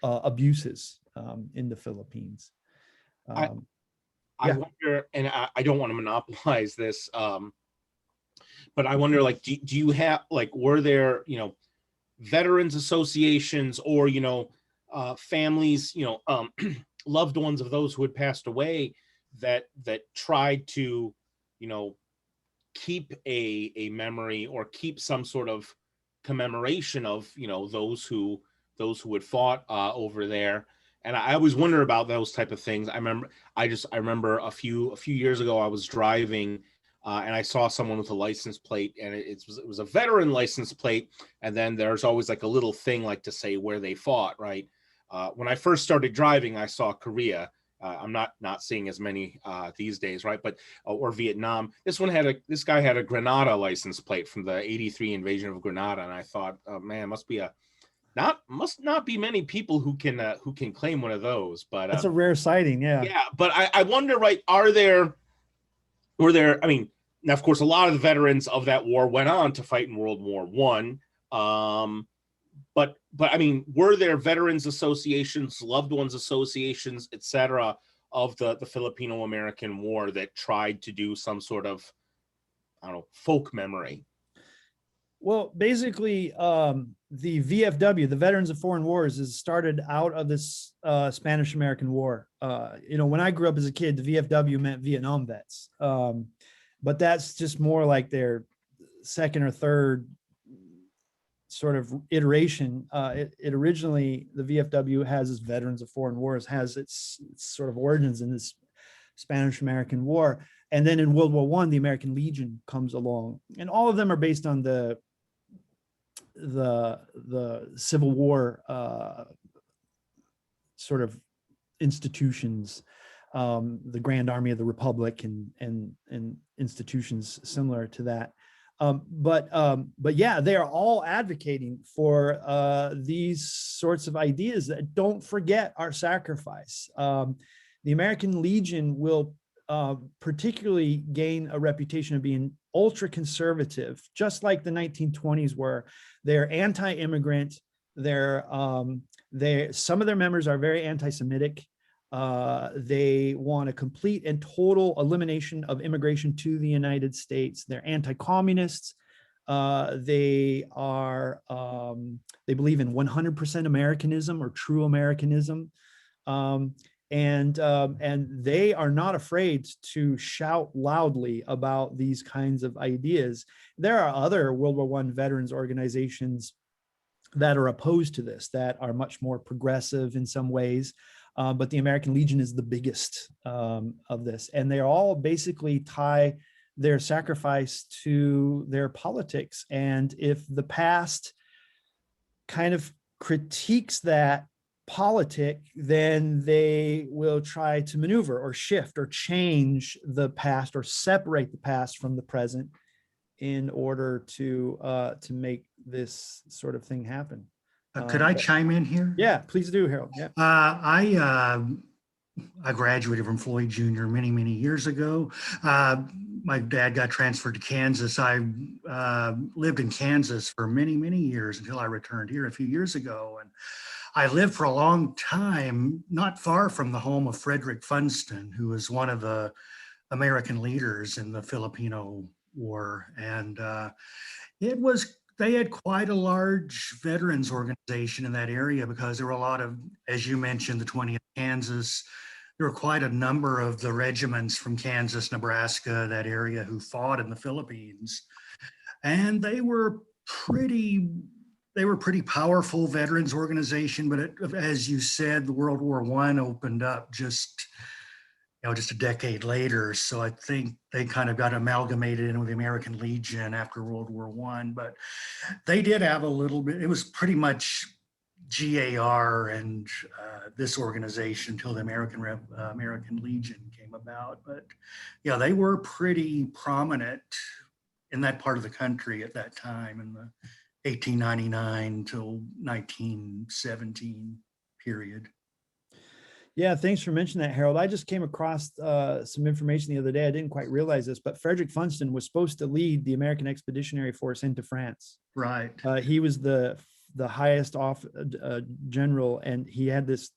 abuses in the Philippines. I wonder, and I don't want to monopolize this, but I wonder, like, do you have, like, were there, veterans associations or, families, loved ones of those who had passed away that tried to, keep a memory or keep some sort of commemoration of, those who had fought over there? And I always wonder about those type of things. I remember a few years ago, I was driving and I saw someone with a license plate, and it was a veteran license plate. And then there's always like a little thing like to say where they fought, right? When I first started driving, I saw Korea, I'm not seeing as many these days, right? But or Vietnam. This guy had a Grenada license plate from the '83 invasion of Grenada, and I thought, oh man, must not be many people who can claim one of those. But That's a rare sighting, yeah. yeah. But I wonder, right? Were there? I mean, now of course, a lot of the veterans of that war went on to fight in World War One. But I mean, were there veterans associations, loved ones associations, etc., of the Filipino-American War that tried to do some sort of, I don't know, folk memory? Well, basically, the VFW, the Veterans of Foreign Wars, is started out of this Spanish-American War. When I grew up as a kid, the VFW meant Vietnam vets, but that's just more like their second or third sort of iteration. It originally, the VFW has its Veterans of Foreign Wars, has its sort of origins in this Spanish-American War. And then in World War I, the American Legion comes along, and all of them are based on the Civil War sort of institutions, the Grand Army of the Republic and institutions similar to that. But yeah, they are all advocating for these sorts of ideas that don't forget our sacrifice. The American Legion will particularly gain a reputation of being ultra conservative, just like the 1920s were. They're anti-immigrant. Some of their members are very anti-Semitic. They want a complete and total elimination of immigration to the United States. They're anti-communists. They believe in 100% Americanism or true Americanism. And they are not afraid to shout loudly about these kinds of ideas. There are other World War I veterans organizations that are opposed to this, that are much more progressive in some ways. But the American Legion is the biggest of this. And they all basically tie their sacrifice to their politics. And if the past kind of critiques that politic, then they will try to maneuver or shift or change the past or separate the past from the present in order to make this sort of thing happen. Could I chime in here? Yeah, please do, Harold. Yeah. I graduated from Floyd Jr. many years ago. My dad got transferred to Kansas. I lived in Kansas for many years until I returned here a few years ago. And I lived for a long time, not far from the home of Frederick Funston, who was one of the American leaders in the Filipino War. And they had quite a large veterans organization in that area, because there were a lot of, as you mentioned, the 20th Kansas. There were quite a number of the regiments from Kansas, Nebraska, that area, who fought in the Philippines. And they were pretty powerful veterans organization. But as you said, the World War I opened up just a decade later. So I think they kind of got amalgamated in with the American Legion after World War I. But they did have a little bit, it was pretty much GAR and this organization until the American Legion came about. But yeah, they were pretty prominent in that part of the country at that time, in the 1899 till 1917 period. Yeah, thanks for mentioning that, Harold. I just came across some information the other day. I didn't quite realize this, but Frederick Funston was supposed to lead the American Expeditionary Force into France. Right. He was the highest general, and he had this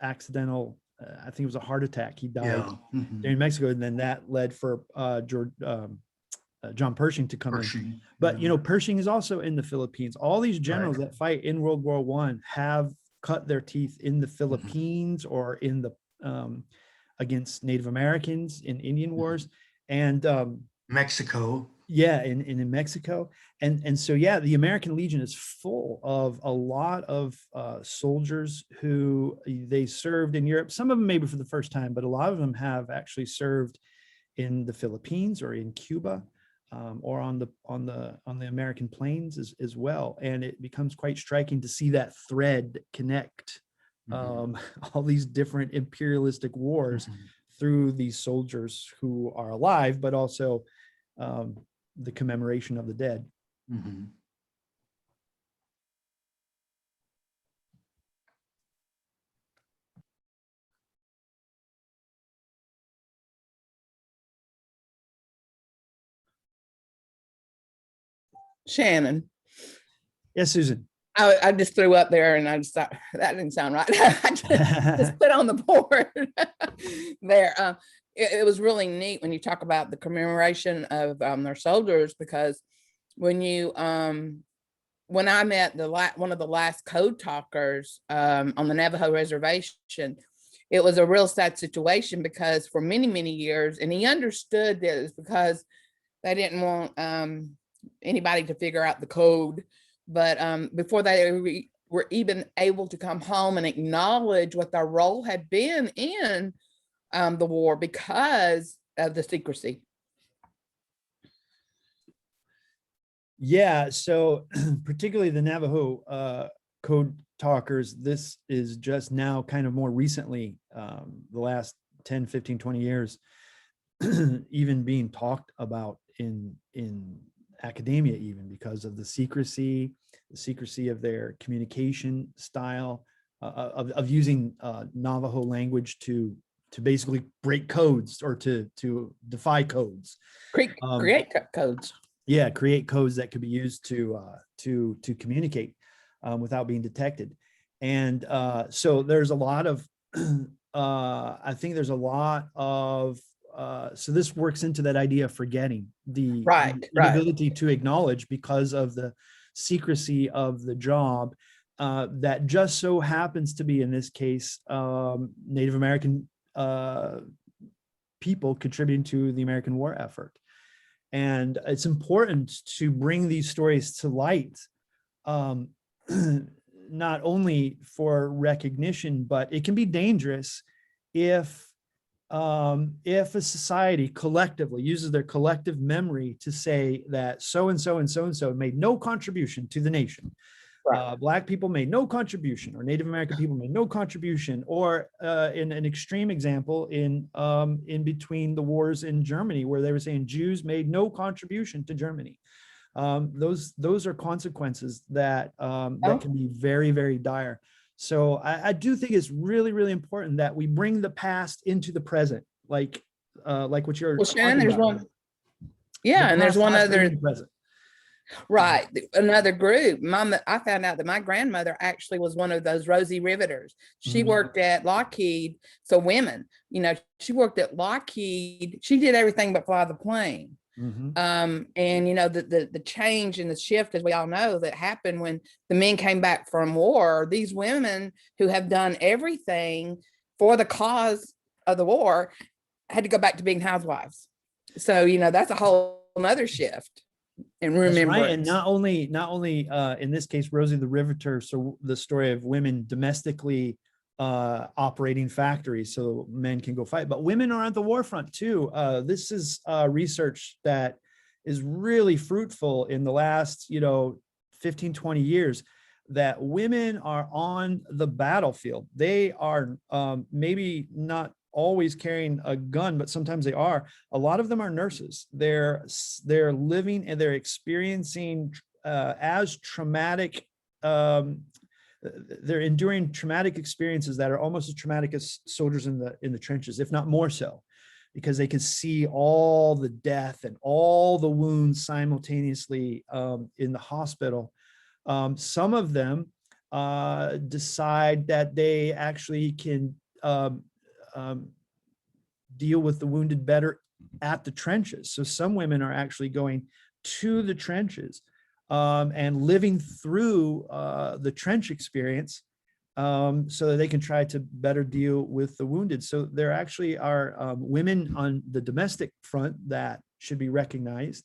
accidental, I think it was a heart attack. He died in Mexico, and then that led for John Pershing to come in. But Pershing is also in the Philippines. All these generals that fight in World War I have cut their teeth in the Philippines or in the against Native Americans in Indian wars, and Mexico. Yeah, in Mexico. And so, yeah, the American Legion is full of a lot of soldiers who they served in Europe. Some of them maybe for the first time, but a lot of them have actually served in the Philippines or in Cuba, or on the American plains as well. And it becomes quite striking to see that thread connect all these different imperialistic wars through these soldiers who are alive, but also the commemoration of the dead. Mhm. Shannon. Yes, Susan. I just threw up there and I just thought that didn't sound right. I just put on the board there. It was really neat when you talk about the commemoration of their soldiers, because when I met one of the last code talkers on the Navajo reservation, it was a real sad situation, because for many, many years, and he understood that it was because they didn't want anybody to figure out the code. But before they were even able to come home and acknowledge what their role had been in the war because of the secrecy. Yeah, so particularly the Navajo code talkers, this is just now kind of more recently, the last 10, 15, 20 years, even being talked about in academia, even because of the secrecy of their communication style, of using Navajo language to basically break codes or to defy codes. Create codes. Yeah, create codes that could be used to communicate without being detected. And so there's a lot of I think there's a lot of so this works into that idea of forgetting, the inability to acknowledge because of the secrecy of the job that just so happens to be, in this case, Native American people contributing to the American war effort. And it's important to bring these stories to light, not only for recognition, but it can be dangerous if a society collectively uses their collective memory to say that so-and-so and so-and-so made no contribution to the nation. Right. Black people made no contribution, or Native American people made no contribution, or in an extreme example, in between the wars in Germany, where they were saying Jews made no contribution to Germany. Those are consequences that can be very, very dire. So I do think it's really, really important that we bring the past into the present, like what you're. Well, Shannon, there's one. Yeah, and there's one other. Present. Right. Another group. I found out that my grandmother actually was one of those Rosie Riveters. She worked at Lockheed. So women, she worked at Lockheed. She did everything but fly the plane. And the change and the shift, as we all know, that happened when the men came back from war, these women who have done everything for the cause of the war had to go back to being housewives. So, that's a whole nother shift. And remember, right. And not only in this case, Rosie the Riveter, so the story of women domestically operating factories so men can go fight, but women are at the war front too. This is research that is really fruitful in the last 15, 20 years, that women are on the battlefield. They are maybe not always carrying a gun, but sometimes they are. A lot of them are nurses. They're living and they're experiencing as traumatic, they're enduring traumatic experiences that are almost as traumatic as soldiers in the trenches, if not more so, because they can see all the death and all the wounds simultaneously in the hospital. Some of them decide that they actually can deal with the wounded better at the trenches. So some women are actually going to the trenches and living through the trench experience so that they can try to better deal with the wounded. So there actually are women on the domestic front that should be recognized,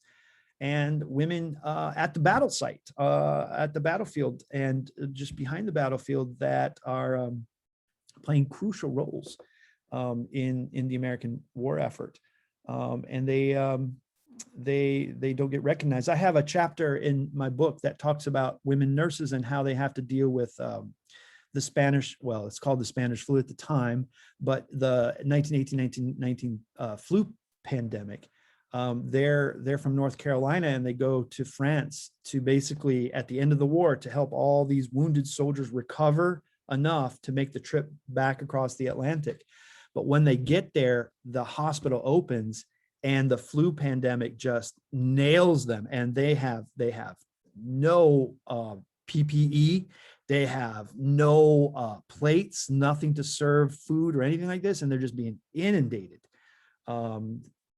and women at the battle site, at the battlefield, and just behind the battlefield that are playing crucial roles in the American war effort, and they don't get recognized. I have a chapter in my book that talks about women nurses and how they have to deal with the the Spanish, well, it's called the Spanish flu at the time, but the 1918-1919 flu pandemic. They're from North Carolina, and they go to France to basically, at the end of the war, to help all these wounded soldiers recover enough to make the trip back across the Atlantic. But when they get there, the hospital opens and the flu pandemic just nails them, and they have no PPE. They have no plates, nothing to serve food or anything like this, and they're just being inundated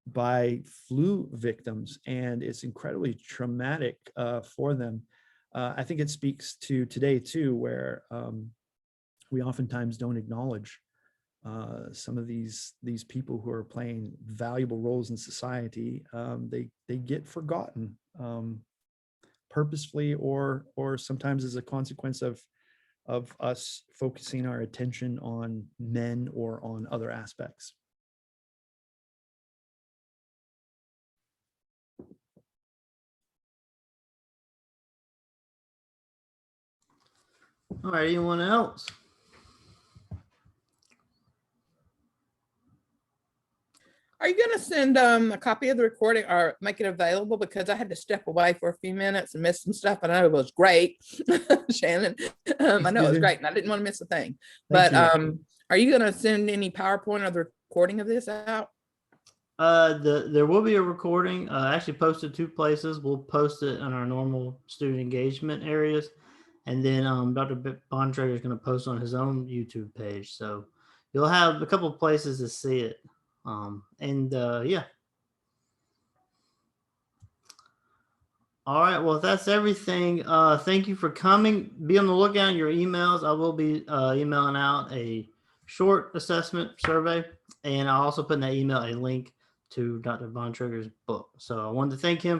by flu victims, and it's incredibly traumatic for them. I think it speaks to today too, where we oftentimes don't acknowledge some of these people who are playing valuable roles in society. They get forgotten, purposefully or sometimes as a consequence of us focusing our attention on men or on other aspects. All right, anyone else? Are you going to send a copy of the recording or make it available? Because I had to step away for a few minutes and miss some stuff. I know it was great, Shannon. I know it was great, and I didn't want to miss a thing. But are you going to send any PowerPoint or the recording of this out? There will be a recording. Actually posted 2 places. We'll post it on our normal student engagement areas, and then Dr. Bontrager is going to post on his own YouTube page. So you'll have a couple of places to see it. Yeah. All right. Well, that's everything. Thank you for coming. Be on the lookout in your emails. I will be emailing out a short assessment survey, and I'll also put in that email a link to Dr. Bontrager's book. So I wanted to thank him